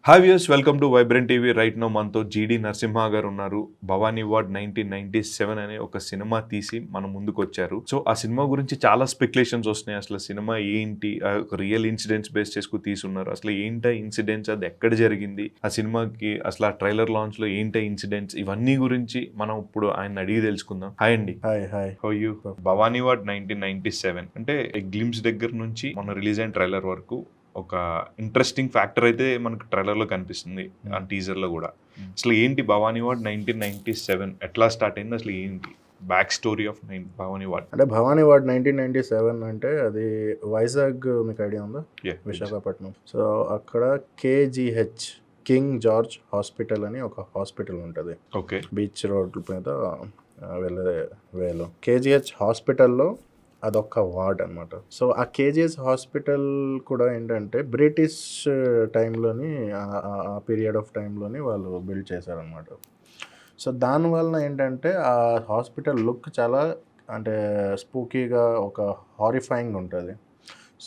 Hi viewers, welcome to vibrant TV. Right now మనతో జీడి నరసింహ గారు ఉన్నారు. భవానీ వార్డ్ 1997 అనే ఒక సినిమా తీసి మన ముందుకు వచ్చారు. సో ఆ సినిమా గురించి చాలా స్పెక్యులేషన్స్ వస్తున్నాయి. అసలు సినిమా ఏంటి, ఒక రియల్ ఇన్సిడెంట్స్ బేస్ చేసుకుని తీసున్నారు. అసలు ఏంటి ఇన్సిడెంట్స్, అది ఎక్కడ జరిగింది, ఆ సినిమాకి అసలు ఆ ట్రైలర్ లాంచ్ లో ఏంటి ఇన్సిడెంట్స్, ఇవన్నీ గురించి మనం ఇప్పుడు ఆయన అడిగి తెలుసుకుందాం. హాయ్ అండి. Hi. How you? Bhavani ward 1997 అంటే గ్లిమ్స్ దగ్గర నుంచి మన రిలీజ్ అయిన ట్రైలర్ వరకు ఒక ఇంట్రెస్టింగ్ ఫ్యాక్టర్ అయితే మనకు ట్రైలర్లో కనిపిస్తుంది, ఆ టీజర్లో కూడా. అసలు ఏంటి భవానీ వార్డ్ 1997 ఎట్లా స్టార్ట్ అయింది, అసలు ఏంటి back story of Bhavani ward? అంటే భవానీ వార్డ్ 1997 అంటే అది వైజాగ్, మీకు ఐడియా ఉందా? విశాఖపట్నం. సో అక్కడ KGH కింగ్ జార్జ్ హాస్పిటల్ అని ఒక హాస్పిటల్ ఉంటుంది. ఓకే. బీచ్ రోడ్ మీద వెళ్ళే వేలో KGH హాస్పిటల్లో అదొక వార్డ్ అనమాట. సో ఆ KGH హాస్పిటల్ కూడా ఏంటంటే బ్రిటిష్ టైంలోని, ఆ పీరియడ్ ఆఫ్ టైంలోని వాళ్ళు బిల్డ్ చేశారనమాట. సో దానివల్ల ఏంటంటే ఆ హాస్పిటల్ లుక్ చాలా అంటే స్పూకీగా, ఒక హారిఫైయింగ్ ఉంటుంది.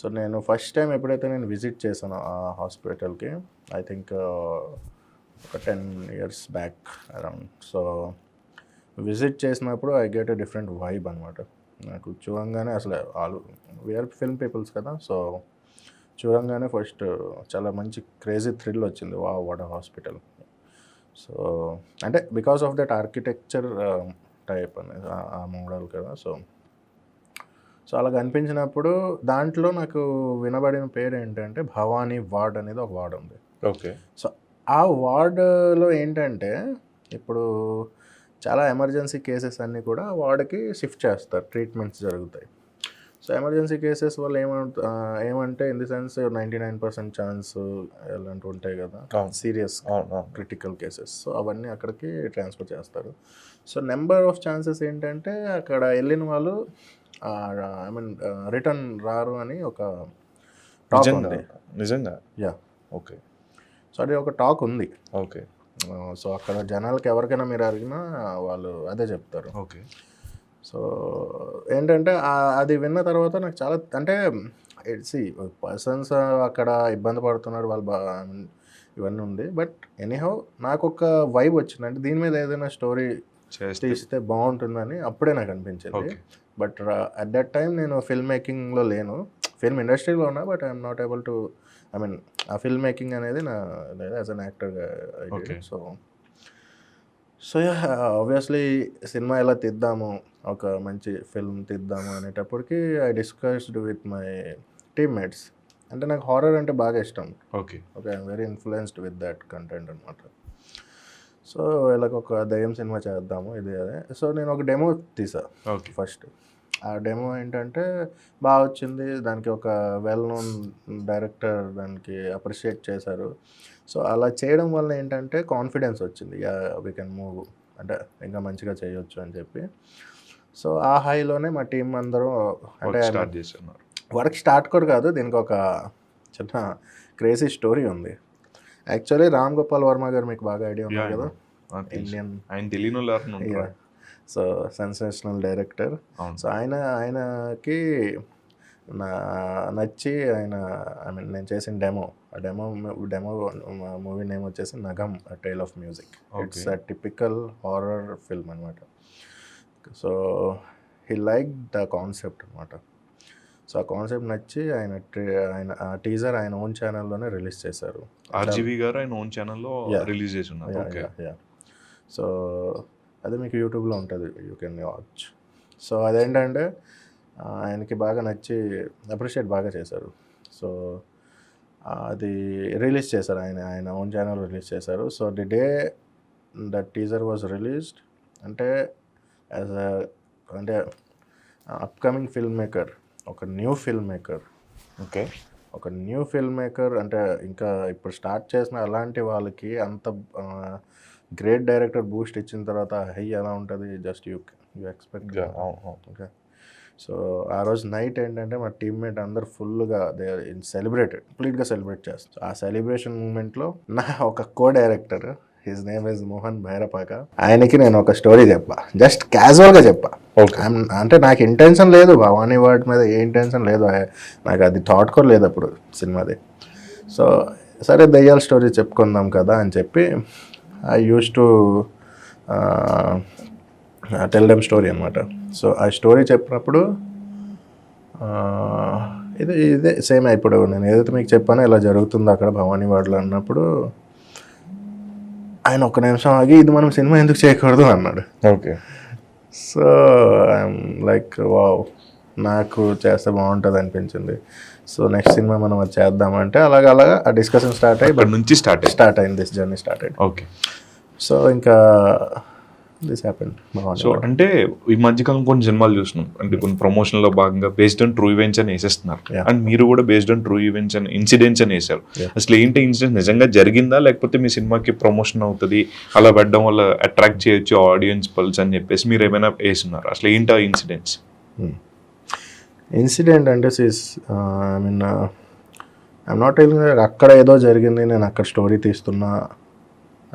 సో నేను ఫస్ట్ టైం ఎప్పుడైతే నేను విజిట్ చేశానో ఆ హాస్పిటల్కి, ఐ థింక్ ఒక 10 years back around. So visit చేసినప్పుడు I get a different vibe అనమాట. నాకు చూడంగానే అసలు వీఆర్ ఫిల్మ్ పీపుల్స్ కదా, సో చూడంగానే ఫస్ట్ చాలా మంచి క్రేజీ థ్రిల్ వచ్చింది. What hospital. సో అంటే because of that architecture type అనేది ఆ మోడల్ కదా. సో అలా కనిపించినప్పుడు దాంట్లో నాకు వినబడిన పేరు ఏంటంటే భవానీ వార్డ్ అనేది ఒక వార్డ్ ఉంది. ఓకే. సో ఆ వార్డులో ఏంటంటే ఇప్పుడు చాలా ఎమర్జెన్సీ కేసెస్ అన్నీ కూడా వార్డుకి షిఫ్ట్ చేస్తారు, ట్రీట్మెంట్స్ జరుగుతాయి. సో ఎమర్జెన్సీ కేసెస్ వల్ల ఏమంటే ఇన్ ది సెన్స్ 99% ఛాన్స్ ఇలాంటివి ఉంటాయి కదా, సీరియస్ క్రిటికల్ కేసెస్. సో అవన్నీ అక్కడికి ట్రాన్స్ఫర్ చేస్తారు. సో నెంబర్ ఆఫ్ ఛాన్సెస్ ఏంటంటే అక్కడ వెళ్ళిన వాళ్ళు ఐ మీన్ రిటర్న్ రారు అని ఒక టాక్ ఉంది. నిజంగా? యా. ఓకే. సో అది ఒక టాక్ ఉంది. ఓకే. సో అక్కడ జనాలకి ఎవరికైనా మీరు అడిగినా వాళ్ళు అదే చెప్తారు. ఓకే. సో ఏంటంటే అది విన్న తర్వాత నాకు చాలా అంటే పర్సన్స్ అక్కడ ఇబ్బంది పడుతున్నారు వాళ్ళు, ఇవన్నీ ఉంది. బట్ ఎనీహౌ నాకు ఒక వైబ్ వచ్చింది, అంటే దీని మీద ఏదైనా స్టోరీ తీస్తే బాగుంటుందని అప్పుడే నాకు అనిపించింది. బట్ అట్ దట్ టైం నేను ఫిల్మ్ మేకింగ్లో లేను, ఫిల్మ్ ఇండస్ట్రీలో ఉన్నా. But I'm not able to, I mean ఆ ఫిల్మ్ మేకింగ్ అనేది నా లేదా యాజ్ అన్ యాక్టర్గా. సో ఆబ్వియస్లీ సినిమా ఎలా తీద్దాము, ఒక మంచి ఫిల్మ్ తీద్దాము అనేటప్పటికి I discussed with my teammates. అంటే నాకు హారర్ అంటే బాగా ఇష్టం. Okay. I'm very influenced with that content అనమాట. సో ఇలాగ ఒక దయ్యం సినిమా చేద్దాము ఇది అదే. సో నేను ఒక డెమో తీసా ఫస్ట్. ఆ డెమో ఏంటంటే బాగా వచ్చింది, దానికి ఒక వెల్ నోన్ డైరెక్టర్ దానికి అప్రిషియేట్ చేశారు. సో అలా చేయడం వల్ల ఏంటంటే కాన్ఫిడెన్స్ వచ్చింది, వీ కెన్ మూవ్, అంటే ఇంకా మంచిగా చేయొచ్చు అని చెప్పి. సో ఆ హైలోనే మా టీం అందరూ అంటే వర్క్ స్టార్ట్ కూడా కాదు, దీనికి ఒక చిన్న క్రేజీ స్టోరీ ఉంది. యాక్చువల్లీ రామ్ గోపాల్ వర్మ గారు మీకు బాగా ఐడియా ఉంది కదా, Indian so sensational director. So ఆయనకి నచ్చి ఐ మీన్ నేను చేసిన డెమో మూవీ నేమ్ వచ్చేసి Nagam, tale of music. It's a typical horror film అనమాట. So he like the concept అనమాట. సో ఆ కాన్సెప్ట్ నచ్చి ఆయన ఆ టీజర్ ఆయన ఓన్ ఛానల్లోనే రిలీజ్ చేశారు. ఆర్జీవి గారు ఆయన ఓన్ ఛానల్లో రిలీజ్ చేసి ఉన్నారు. సో అది మీకు యూట్యూబ్లో ఉంటుంది, యూ కెన్ వాచ్. సో అదేంటంటే ఆయనకి బాగా నచ్చి అప్రిషియేట్ బాగా చేశారు. సో అది రిలీజ్ చేశారు, ఆయన ఓన్ ఛానల్ రిలీజ్ చేశారు. So the day that teaser was released, అంటే అంటే అప్కమింగ్ ఫిల్మ్ మేకర్, ఒక న్యూ ఫిల్మ్ మేకర్. ఓకే. ఒక న్యూ ఫిల్మ్ మేకర్ అంటే ఇంకా ఇప్పుడు స్టార్ట్ చేసిన అలాంటి వాళ్ళకి అంత గ్రేట్ డైరెక్టర్ బూస్ట్ ఇచ్చిన తర్వాత హై ఎలా ఉంటుంది, just you expect. Okay. So ఆ రోజు నైట్ ఏంటంటే మా టీమ్మేట్ అందరు ఫుల్గా దే కంప్లీట్గా సెలబ్రేట్ చేస్తారు. ఆ సెలబ్రేషన్ మూమెంట్లో నా ఒక co director, his name is Mohan Bhairapaka, ఆయనకి నేను ఒక స్టోరీ చెప్పా, జస్ట్ క్యాజువల్గా చెప్పా. అంటే నాకు ఇంటెన్షన్ లేదు భవానీ వార్డ్ మీద, ఏ ఇంటెన్షన్ లేదు, నాకు అది థాట్ కూడా లేదు అప్పుడు సినిమాది. సో సరే దయ్యాల స్టోరీ చెప్పుకుందాం కదా అని చెప్పి I use to tell them story అనమాట. సో ఆ స్టోరీ చెప్పినప్పుడు ఇదే సేమ్. ఇప్పుడు నేను ఏదైతే మీకు చెప్పానో ఇలా జరుగుతుందో అక్కడ భవానీవాడలో అన్నప్పుడు ఆయన ఒక్క నిమిషం ఆగి ఇది మనం సినిమా ఎందుకు చేయకూడదు అన్నాడు. Okay. So I'm like wow, నాకు చేస్తే బాగుంటుంది అనిపించింది. సో నెక్స్ట్ సినిమా మనం అది చేద్దామంటే అలాగా ఆ డిస్కషన్ స్టార్ట్ నుంచి స్టార్ట్ అయింది దిస్ జర్నీ స్టార్ట్ అయింది. ఓకే. సో ఇంకా దిస్ హ్యాపెండ్. సో అంటే ఈ మధ్యకాలం కొన్ని సినిమాలు చూసినాం, అంటే కొన్ని ప్రమోషన్ లో భాగంగా బేస్డ్ ఆన్ ట్రూ ఈవెంట్స్ అని వేసేస్తున్నారు. అండ్ మీరు కూడా based on true events and incidents అని వేసారు. అసలు ఏంటి ఇన్సిడెంట్ నిజంగా జరిగిందా, లేకపోతే మీ సినిమాకి ప్రమోషన్ అవుతుంది అలా పెట్టడం వల్ల అట్రాక్ట్ చేయొచ్చు ఆడియన్స్ పల్స్ అని చెప్పేసి మీరు ఏమైనా వేస్తున్నారు? అసలు ఏంటి ఆ ఇన్సిడెంట్స్? ఇన్సిడెంట్ అంటే I mean I'm not telling అక్కడ ఏదో జరిగింది నేను అక్కడ స్టోరీ తీస్తున్నా.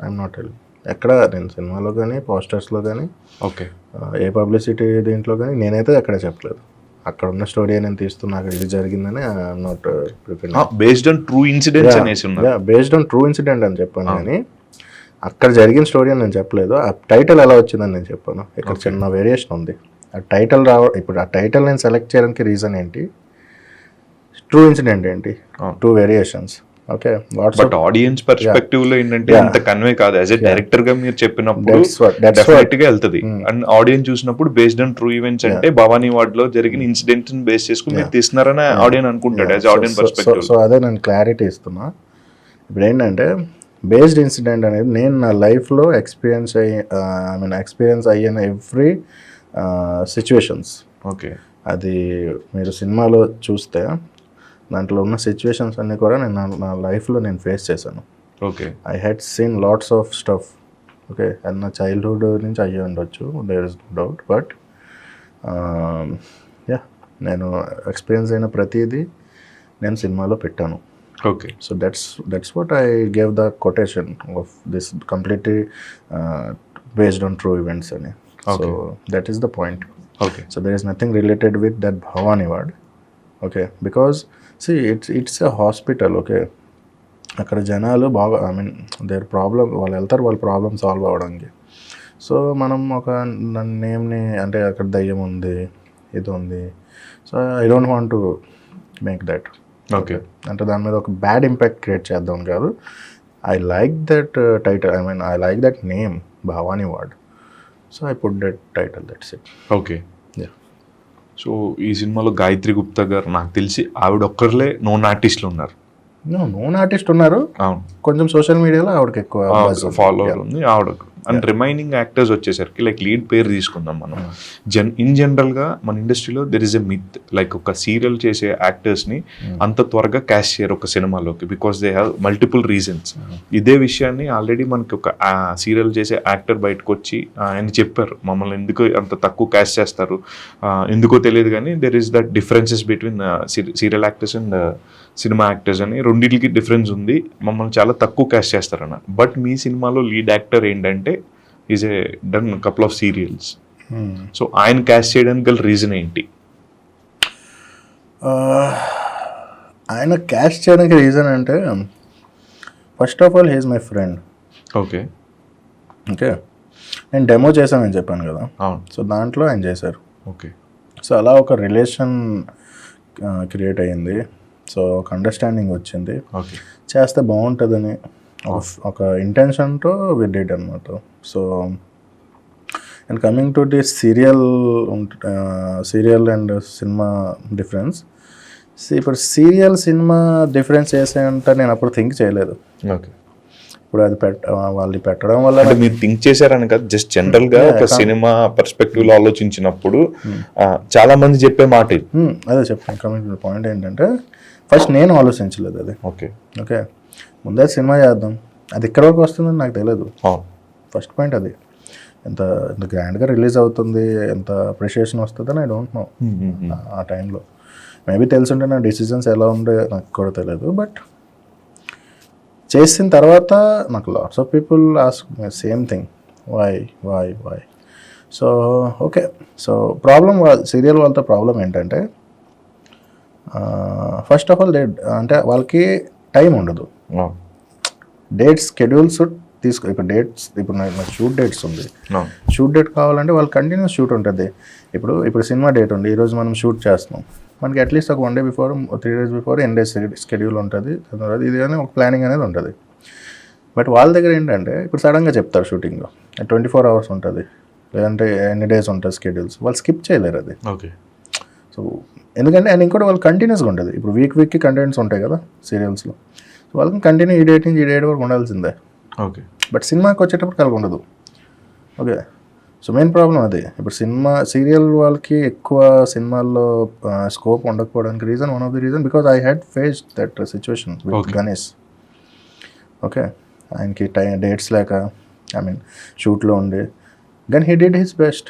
ఐఎమ్ నాట్ టెలింగ్ ఎక్కడ నేను సినిమాలో కానీ పోస్టర్స్లో కానీ ఓకే ఏ పబ్లిసిటీ దీంట్లో కానీ నేనైతే ఎక్కడ చెప్పలేదు అక్కడ ఉన్న స్టోరీ నేను తీస్తున్నా అక్కడ ఇది జరిగిందని. I'm not prepared. Based on true incidents అనేసి ఉన్నారు. బేస్డ్ ఆన్ ట్రూ ఇన్సిడెంట్ అని చెప్పాను కానీ అక్కడ జరిగిన స్టోరీ అని నేను చెప్పలేదు. ఆ టైటిల్ ఎలా వచ్చిందని నేను చెప్పాను. ఇక్కడ చిన్న వేరియేషన్ ఉంది. ఆ టైటిల్ ఇప్పుడు ఆ టైటిల్ నేను సెలెక్ట్ చేయడానికి రీజన్ ఏంటి, ట్రూ ఇన్సిడెంట్ ఏంటి, 2 variations. Okay. But audience perspective లో ఏంటంటే అంత కన్వే కాదు. యాజ్ ఎ డైరెక్టర్ గా మీరు చెప్పినప్పుడు డెఫినెట్ గా వెళ్తుంది. అండ్ ఆడియన్స్ చూసినప్పుడు బేస్డ్ ఆన్ ట్రూ ఈవెంట్స్ అంటే భవానీవాడ్ లో జరిగిన ఇన్సిడెంట్స్ బేస్ చేసుకుని మీరు తీస్తున్నారని ఆడియన్స్ అనుకుంటాడు యాజ్ ఆడియన్స్ పర్స్పెక్టివ్. సో అదే నేను క్లారిటీ ఇస్తున్నా. ఇప్పుడు ఏంటంటే బేస్డ్ ఇన్సిడెంట్ అనేది నేను నా లైఫ్లో ఎక్స్పీరియన్స్ అయ్యిన ఎవ్రీ సిచ్యువేషన్స్. ఓకే. అది మీరు సినిమాలో చూస్తే దాంట్లో ఉన్న సిచ్యువేషన్స్ అన్నీ కూడా నేను నా లైఫ్లో నేను ఫేస్ చేశాను. Okay. I had seen lots of stuff. Okay. అది నా చైల్డ్హుడ్ నుంచి అయ్యి ఉండొచ్చు, there is no doubt. But నేను ఎక్స్పీరియన్స్ అయిన ప్రతిదీ నేను సినిమాలో పెట్టాను. Okay. So that's what I gave the quotation of this completely based on true events అని. So that is the point. Okay. So there is nothing related with that Bhawanewad. Okay. Because see it's a hospital. Okay. అక్కడ జనాలు బాగా I mean there problem వాళ్ళు వెళ్తారు, వాళ్ళ problem solve అవ్వడానికి. So మనం ఒక నేమ్ని అంటే అక్కడ దయ్యం ఉంది ఇది ఉంది, so I don't want to make that. Okay. అంటే దాని మీద ఒక బ్యాడ్ ఇంపాక్ట్ క్రియేట్ చేద్దాం కాదు. I like that title, I mean I like that name Bhawanewad. So I put that title, that's it. Okay. So ఈ సినిమాలో గాయత్రి గుప్తా గారు నాకు తెలిసి ఆవిడ ఒక్కర్లే నోన్ ఆర్టిస్టులు ఉన్నారు. నోన్ ఆర్టిస్ట్ ఉన్నారు. అవును. కొంచెం సోషల్ మీడియాలో ఆవిడకి ఎక్కువ ఫాలోవర్ ఉంది ఆవిడకు. అండ్ రిమైనింగ్ యాక్టర్స్ వచ్చేసరికి లైక్ లీడ్ పేరు తీసుకుందాం మనం. ఇన్ జనరల్ గా మన ఇండస్ట్రీలో there is a myth, like ఒక సీరియల్ చేసే యాక్టర్స్ ని అంత త్వరగా క్యాస్ట్ చేయరు ఒక సినిమాలోకి, because they have multiple reasons. ఇదే విషయాన్ని ఆల్రెడీ మనకి ఒక సీరియల్ చేసే యాక్టర్ బయటకు వచ్చి ఆయన చెప్పారు, మమ్మల్ని ఎందుకు అంత తక్కువ క్యాస్ట్ చేస్తారు ఎందుకో తెలియదు కానీ there is that differences between serial actors and cinema actors అని, రెండింటికి డిఫరెన్స్ ఉంది, మమ్మల్ని చాలా తక్కువ క్యాస్ట్ చేస్తారన్న. బట్ మీ సినిమాలో లీడ్ యాక్టర్ ఏంటంటే is a done couple of serials. So ఆయన క్యాస్ట్ చేయడానికి గల రీజన్ ఏంటి? ఆయన క్యాస్ట్ చేయడానికి రీజన్ అంటే first of all he is my friend. Okay. Okay. నేను డెమో చేశానని చెప్పాను కదా. అవును. సో దాంట్లో ఆయన చేశారు. ఓకే. సో అలా ఒక రిలేషన్ క్రియేట్ అయ్యింది. సో ఒక అండర్స్టాండింగ్ వచ్చింది, చేస్తే బాగుంటుందని ఒక ఇంటెన్షన్తో వి డిడ్ అనమాట. So and coming to this serial and cinema difference, ఇప్పుడు సీరియల్ సినిమా డిఫరెన్స్ చేసేంత నేను అప్పుడు థింక్ చేయలేదు. ఓకే. ఇప్పుడు అది వాళ్ళు పెట్టడం వల్ల మీరు థింక్ చేశారని కాదు, జస్ట్ జనరల్ గా ఒక సినిమా పర్స్పెక్టివ్ లో ఆలోచించినప్పుడు చాలా మంది చెప్పే మాట అదే చెప్తాను. కమింగ్ టు పాయింట్ ఏంటంటే ఫస్ట్ నేను ఆలోచించలేదు అది. ఓకే. ఓకే. ముందే సినిమా చేద్దాం, అది ఇక్కడ వరకు వస్తుందని నాకు తెలియదు. ఫస్ట్ పాయింట్ అది. ఎంత గ్రాండ్గా రిలీజ్ అవుతుంది, ఎంత అప్రిషియేషన్ వస్తుందని ఐ డోంట్ నో ఆ టైంలో. మేబీ తెలుసుంటే నా డిసిజన్స్ ఎలా ఉండే నాకు కూడా తెలియదు. బట్ చేసిన తర్వాత నాకు lots of people ask same thing, why. So okay. So problem serial వాళ్ళతో ప్రాబ్లం ఏంటంటే ఫస్ట్ ఆఫ్ ఆల్ అంటే వాళ్ళకి టైం ఉండదు. డేట్స్ షెడ్యూల్స్ ఇప్పుడు డేట్స్ ఇప్పుడు నాకు షూట్ డేట్స్ ఉంది, షూట్ డేట్ కావాలంటే వాళ్ళు కంటిన్యూస్ షూట్ ఉంటుంది. ఇప్పుడు సినిమా డేట్ ఉంది, ఈరోజు మనం షూట్ చేస్తున్నాం, మనకి అట్లీస్ట్ ఒక 1 day బిఫోర్ 3 days బిఫోర్ ఎన్ డేస్ షెడ్యూల్ ఉంటుంది, ఇది కానీ ఒక ప్లానింగ్ అనేది ఉంటుంది. బట్ వాళ్ళ దగ్గర ఏంటంటే ఇప్పుడు సడన్గా చెప్తారు షూటింగ్లో 24 hours ఉంటుంది, లేదంటే ఎన్ని డేస్ ఉంటుంది షెడ్యూల్స్, వాళ్ళు స్కిప్ చేయలేరు అది. ఓకే. సో ఎందుకంటే అండ్ ఇంకోటి వాళ్ళు కంటిన్యూస్గా ఉంటుంది. ఇప్పుడు వీక్కి కంటెంట్స్ ఉంటాయి కదా సీరియల్స్లో, సో వాళ్ళకి కంటిన్యూ ఈ డేట్ నుంచి ఈ డేట్ వరకు ఉండాల్సిందే. ఓకే. బట్ సినిమాకి వచ్చేటప్పుడు కలిగి ఉండదు. ఓకే. సో మెయిన్ ప్రాబ్లం అదే. ఇప్పుడు సీరియల్ వాళ్ళకి ఎక్కువ సినిమాల్లో స్కోప్ ఉండకపోవడానికి reason, one of the reason because I had faced that situation with Ganesh. Okay. ఆయనకి డేట్స్ లేక షూట్లో ఉండి, కానీ హీ డిడ్ హిస్ బెస్ట్.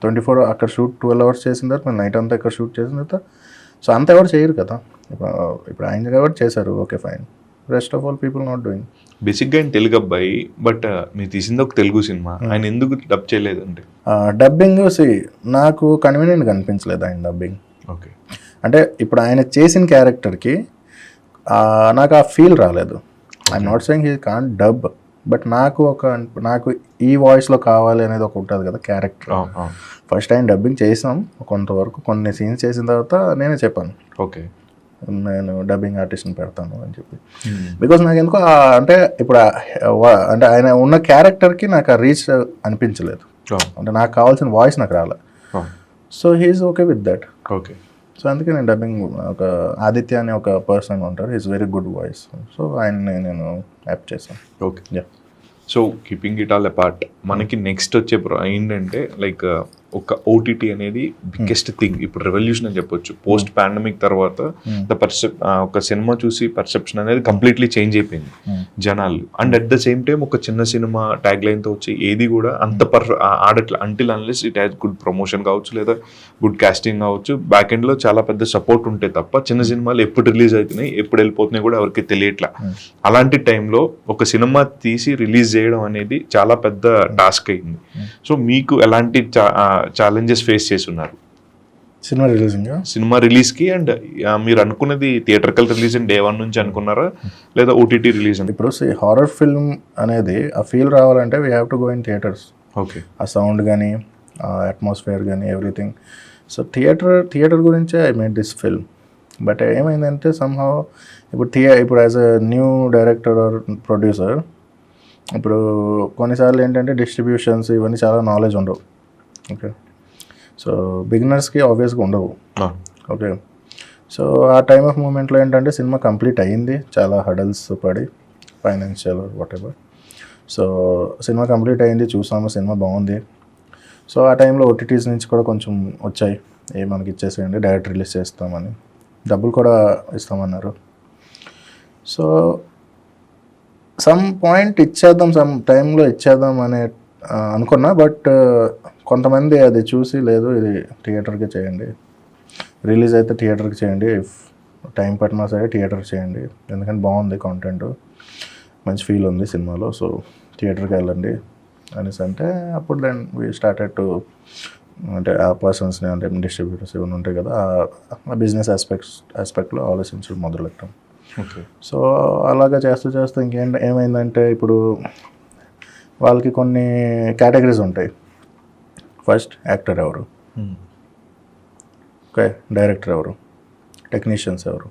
24 అక్కడ షూట్ 12 hours చేసిన తర్వాత మేము నైట్ అంతా ఇక్కడ షూట్ చేసిన తర్వాత, సో అంత ఎవరు చేయరు కదా. ఇప్పుడు ఆయన కాబట్టి చేశారు, okay fine. Rest of all people not doing. బేసిక్గా ఆయన తెలుగు అబ్బాయి, బట్ మీరు తీసింది ఒక తెలుగు సినిమా, ఆయన ఎందుకు డబ్ చేయలేదండి? డబ్బింగ్ నాకు కన్వీనియంట్గా అనిపించలేదు ఆయన డబ్బింగ్. ఓకే. అంటే ఇప్పుడు ఆయన చేసిన క్యారెక్టర్కి నాకు ఆ ఫీల్ రాలేదు. I'm not saying he can't dub, but నాకు ఈ వాయిస్లో కావాలి అనేది ఒక ఉంటుంది కదా క్యారెక్టర్. ఫస్ట్ టైం డబ్బింగ్ చేసాం కొంతవరకు, కొన్ని సీన్స్ చేసిన తర్వాత నేనే చెప్పాను, ఓకే నేను డబ్బింగ్ ఆర్టిస్ట్ని పెడతాను అని చెప్పి. బికాజ్ నాకు ఎందుకో అంటే ఇప్పుడు అంటే ఆయన ఉన్న క్యారెక్టర్కి నాకు ఆ రీచ్ అనిపించలేదు, అంటే నాకు కావాల్సిన వాయిస్ నాకు రాలే. So he's okay with that. Okay. So అందుకే నేను డబ్బింగ్ ఒక ఆదిత్య అనే ఒక పర్సన్ ఉంటారు, is very good voice, so ఆయన్ని నేను యాప్ చేశాను. Okay. So keeping it all apart, మనకి నెక్స్ట్ వచ్చే ఏంటంటే లైక్ ఒక ఓటీటీ అనేది బిగ్గెస్ట్ థింగ్ ఇప్పుడు రెవల్యూషన్ అని చెప్పొచ్చు. పోస్ట్ పాండమిక్ తర్వాత ఒక సినిమా చూసి పర్సెప్షన్ అనేది కంప్లీట్లీ చేంజ్ అయిపోయింది జనాలు. And at the same time ఒక చిన్న సినిమా ట్యాగ్ లైన్తో వచ్చి ఏది కూడా అంత ఆడట్ల until unless it has good promotion కావచ్చు, లేదా గుడ్ కాస్టింగ్ కావచ్చు, బ్యాక్ ఎండ్లో చాలా పెద్ద సపోర్ట్ ఉంటే తప్ప చిన్న సినిమాలు ఎప్పుడు రిలీజ్ అవుతున్నాయి ఎప్పుడు వెళ్ళిపోతున్నాయి కూడా ఎవరికి తెలియట్లా. అలాంటి టైంలో ఒక సినిమా తీసి రిలీజ్ చేయడం అనేది చాలా పెద్ద టాస్క్ అయింది. సో మీకు ఎలాంటి ఛాలెంజెస్ ఫేస్ చేస్తున్నారు సినిమా రిలీజ్కి? అండ్ మీరు అనుకున్నది థియేటర్కల్ రిలీజ్ డే 1 నుంచి అనుకున్నారా, లేదా ఓటీటీ రిలీజ్? ఇప్పుడు హారర్ ఫిల్మ్ అనేది ఆ ఫీల్ రావాలంటే we have to go in theatres. Okay. ఆ సౌండ్ కానీ ఆ అట్మాస్ఫియర్ కానీ ఎవ్రీథింగ్. సో థియేటర్ గురించే I made this film. But ఏమైందంటే సమ్హౌ ఇప్పుడు as a new director or producer, ఇప్పుడు కొన్నిసార్లు ఏంటంటే డిస్ట్రిబ్యూషన్స్ ఇవన్నీ చాలా నాలెడ్జ్ ఉండవు. ఓకే. సో బిగినర్స్కి ఆబ్వియస్గా ఉండవు. ఓకే. సో ఆ టైమ్ ఆఫ్ మూమెంట్లో ఏంటంటే సినిమా కంప్లీట్ అయ్యింది, చాలా హడల్స్ పడి financial what ever. So cinema complete అయ్యింది, చూసాము, సినిమా బాగుంది. సో ఆ టైంలో ఓటీటీస్ నుంచి కూడా కొంచెం వచ్చాయి, మనకి ఇచ్చేసేయండి డైరెక్ట్ రిలీజ్ చేస్తామని, డబ్బులు కూడా ఇస్తామన్నారు. సో సమ్ పాయింట్ ఇచ్చేద్దాం, సమ్ టైంలో ఇచ్చేద్దాం అనే అనుకున్నా. బట్ కొంతమంది అది చూసి లేదు ఇది థియేటర్కి చేయండి, రిలీజ్ అయితే థియేటర్కి చేయండి, ఇఫ్ టైం పట్టినా సరే థియేటర్కి చేయండి, ఎందుకంటే బాగుంది కంటెంట్, మంచి ఫీల్ ఉంది సినిమాలో, సో థియేటర్కి వెళ్ళండి అనేసి అంటే అప్పుడు దెన్ వీ స్టార్టెడ్ టు అంటే ఆ పర్సన్స్ని అంటే డిస్ట్రిబ్యూటర్స్ ఇవన్నీ ఉంటాయి కదా, ఆ బిజినెస్ ఆస్పెక్ట్లో ఆలోచించడం మొదలెట్టాం. ఓకే. సో అలాగా చేస్తూ ఏమైందంటే ఇప్పుడు వాళ్ళకి కొన్ని కేటగిరీస్ ఉంటాయి. ఫస్ట్ యాక్టర్ ఎవరు, ఓకే, డైరెక్టర్ ఎవరు, టెక్నీషియన్స్ ఎవరు,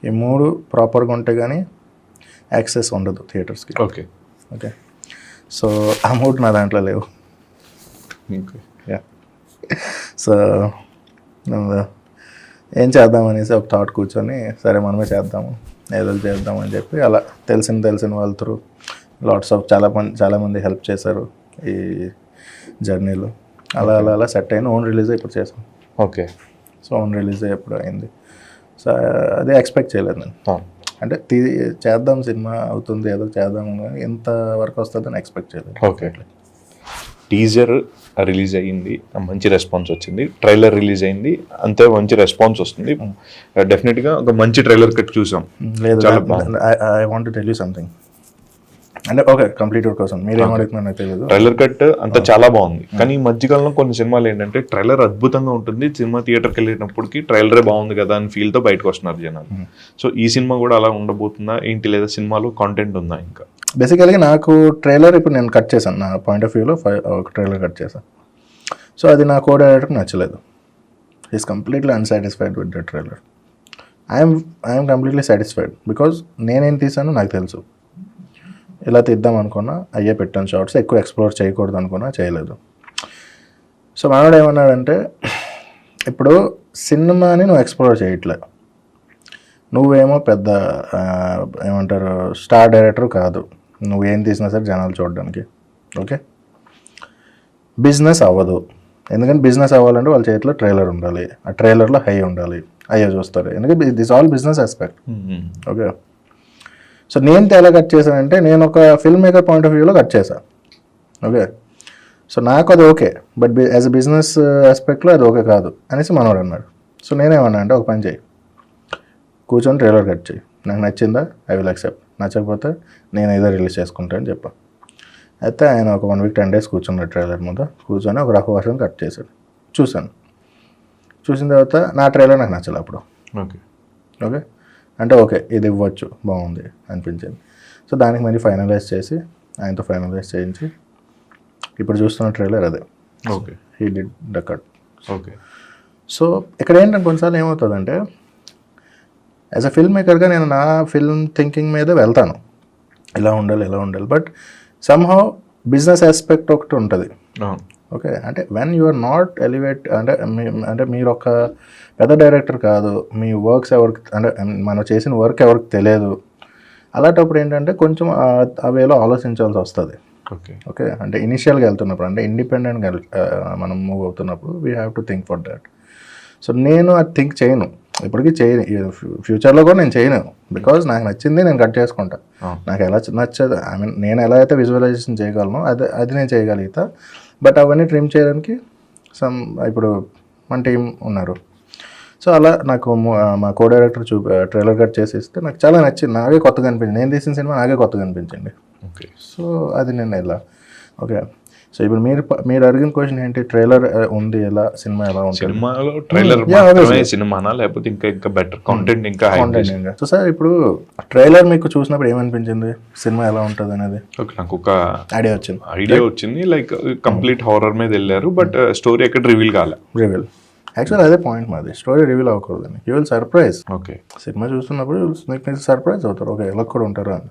ఈ 3 ప్రాపర్గా ఉంటే కానీ యాక్సెస్ ఉండదు థియేటర్స్కి. ఓకే. ఓకే. సో ఆ 3 నా దాంట్లో లేవు. సో ఏం చేద్దామనేసి ఒక థాట్ కూర్చొని సరే మనమే చేద్దాము, ఏదో చేద్దామని చెప్పి అలా తెలిసిన వాళ్ళ త్రూ లాట్స్ ఆఫ్ చాలామంది హెల్ప్ చేశారు ఈ జర్నీలో. అలా సెట్ అయిన ఓన్ రిలీజ్ ఇప్పుడు చేసాం. ఓకే. సో ఓన్ రిలీజ్ ఎప్పుడు అయింది. సో అదే ఎక్స్పెక్ట్ చేయలేదు నేను, అంటే చేద్దాం సినిమా అవుతుంది ఏదో చేద్దాం, ఎంత వరకు వస్తుందని ఎక్స్పెక్ట్ చేయలేదు. ఓకే. టీజర్ రిలీజ్ అయ్యింది, మంచి రెస్పాన్స్ వచ్చింది. ట్రైలర్ రిలీజ్ అయింది, అంతే మంచి రెస్పాన్స్ వస్తుంది. డెఫినెట్గా ఒక మంచి ట్రైలర్ కట్ చూసాం. లేదు, I want to tell you something. అంటే ఓకే కంప్లీట్ వర్క్ కోసం మీరేం అడుగుతున్నారు నాకు తెలియదు. ట్రైలర్ కట్ అంతా చాలా బాగుంది, కానీ ఈ మధ్యకాలంలో కొన్ని సినిమాలు ఏంటంటే ట్రైలర్ అద్భుతంగా ఉంటుంది, సినిమా థియేటర్కి వెళ్ళేటప్పటికి ట్రైలరే బాగుంది కదా అని ఫీల్తో బయటకు వస్తున్నారు జనాలు. సో ఈ సినిమా కూడా అలా ఉండబోతుందా ఏంటి, లేదా సినిమాలో కాంటెంట్ ఉందా ఇంకా? బేసికల్గా నాకు ట్రైలర్ ఇప్పుడు నేను కట్ చేశాను, నా పాయింట్ ఆఫ్ వ్యూలో ఒక ట్రైలర్ కట్ చేశాను. సో అది నా కో డైరెక్టర్కి నచ్చలేదు. Is completely unsatisfied with the trailer. I'm completely satisfied because నేనేం తీసానో నాకు తెలుసు. ఇలా తీద్దాం అనుకున్నా అయ్యే పెట్టాను షార్ట్స్, ఎక్కువ ఎక్స్ప్లోర్ చేయకూడదు అనుకున్నా చేయలేదు. సో మనోడు ఏమన్నాడంటే ఇప్పుడు సినిమాని నువ్వు ఎక్స్ప్లోర్ చేయట్లే, నువ్వేమో పెద్ద ఏమంటారు స్టార్ డైరెక్టర్ కాదు, నువ్వేం తీసినా సరే జనాలు చూడడానికి ఓకే. బిజినెస్ అవ్వదు, ఎందుకంటే బిజినెస్ అవ్వాలంటే వాళ్ళ చేతిలో ట్రైలర్ ఉండాలి, ఆ ట్రైలర్లో హై ఉండాలి, అయ్యే చూస్తారు, ఎందుకంటే this all business aspect okay. So నేను ఎలా కట్ చేశానంటే నేను ఒక ఫిల్మ్ మేకర్ పాయింట్ ఆఫ్ వ్యూలో కట్ చేశాను ఓకే. సో నాకు అది okay, but as a business ఆస్పెక్ట్లో అది ఓకే కాదు అనేసి మనోడు అన్నాడు. సో నేనేమన్నా అంటే ఒక పని చేయి, కూర్చొని ట్రైలర్ కట్ చేయి, నాకు నచ్చిందా ఐ విల్ యాక్సెప్ట్, నచ్చకపోతే నేను ఏదో రిలీజ్ చేసుకుంటా అని చెప్పాను. అయితే ఆయన ఒక 1 week 10 days కూర్చున్నాడు ట్రైలర్ ముందు, కూర్చొని ఒక రఫ్ వర్షన్ కట్ చేశాడు. చూశాను, చూసిన తర్వాత నా ట్రైలర్ నాకు నచ్చలేదు అప్పుడు ఓకే ఓకే. అంటే ఓకే ఇది ఇవ్వచ్చు బాగుంది అనిపించింది. సో దానికి మళ్ళీ ఫైనలైజ్ చేసి ఆయనతో ఫైనలైజ్ చేయించి ఇప్పుడు చూస్తున్న ట్రైలర్ అదే okay. He did the cut okay. So ఇక్కడ ఏంటంటే కొన్నిసార్లు ఏమవుతుందంటే యాజ్ అ ఫిల్మ్ మేకర్గా నేను నా ఫిల్మ్ థింకింగ్ మీద వెళ్తాను, ఇలా ఉండాలి, బట్ సమ్హౌ బిజినెస్ ఆస్పెక్ట్ ఒకటి ఉంటుంది ఓకే. అంటే when you are not elevate అంటే మీరు ఒక పెద్ద డైరెక్టర్ కాదు, మీ వర్క్స్ ఎవరికి అంటే మనం చేసిన వర్క్ ఎవరికి తెలియదు, అలాంటప్పుడు ఏంటంటే కొంచెం ఆ వేలో ఆలోచించాల్సి వస్తుంది ఓకే ఓకే. అంటే ఇనిషియల్గా వెళ్తున్నప్పుడు అంటే ఇండిపెండెంట్గా మనం మూవ్ అవుతున్నప్పుడు we have to think for that. So నేను అది థింక్ చేయను, ఇప్పటికీ చేయను, ఫ్యూచర్లో కూడా నేను చేయను, బికాజ్ నాకు నచ్చింది నేను కట్ చేసుకుంటా. నాకు ఎలా నచ్చదు ఐ మీన్ నేను ఎలా అయితే విజువలైజేషన్ చేయగలను అది నేను చేయగలుగుతా, బట్ అవన్నీ ట్రిమ్ చేయడానికి ఇప్పుడు మన టీం ఉన్నారు. సో అలా నాకు మా కో డైరెక్టర్ ట్రైలర్ కట్ చేసి ఇస్తే నాకు చాలా నచ్చింది, నాకే కొత్తగా అనిపించింది, నేను తీసిన సినిమా నాకే కొత్తగా అనిపించింది. ఓకే. సో అది నేను ఎలా ఓకే. సో ఇప్పుడు మీరు అడిగిన క్వశ్చన్ ఏంటి, ట్రైలర్ ఉంది ఎలా, సినిమా ఎలా ఉంటుంది? సినిమాలో ట్రైలర్ సినిమానా లేకపోతే ఇంకా బెటర్ కాంటెంట్ ఇంకా సో సార్ ఇప్పుడు ట్రైలర్ మీకు చూసినప్పుడు ఏమనిపించింది, సినిమా ఎలా ఉంటుంది అనేది? నాకు ఒక ఐడియా వచ్చింది లైక్ కంప్లీట్ హారర్ మీద వెళ్ళారు, బట్ స్టోరీ ఎక్కడ రివీల్ కాలే. యాక్చువల్ అదే పాయింట్ మాది, స్టోరీ రివీల్ అవ్వకూడదని. You will surprise. ఓకే. సినిమా చూస్తున్నప్పుడు మీకు సర్ప్రైజ్ అవుతారు, ఓకే ఎలా కూడా ఉంటారు అని.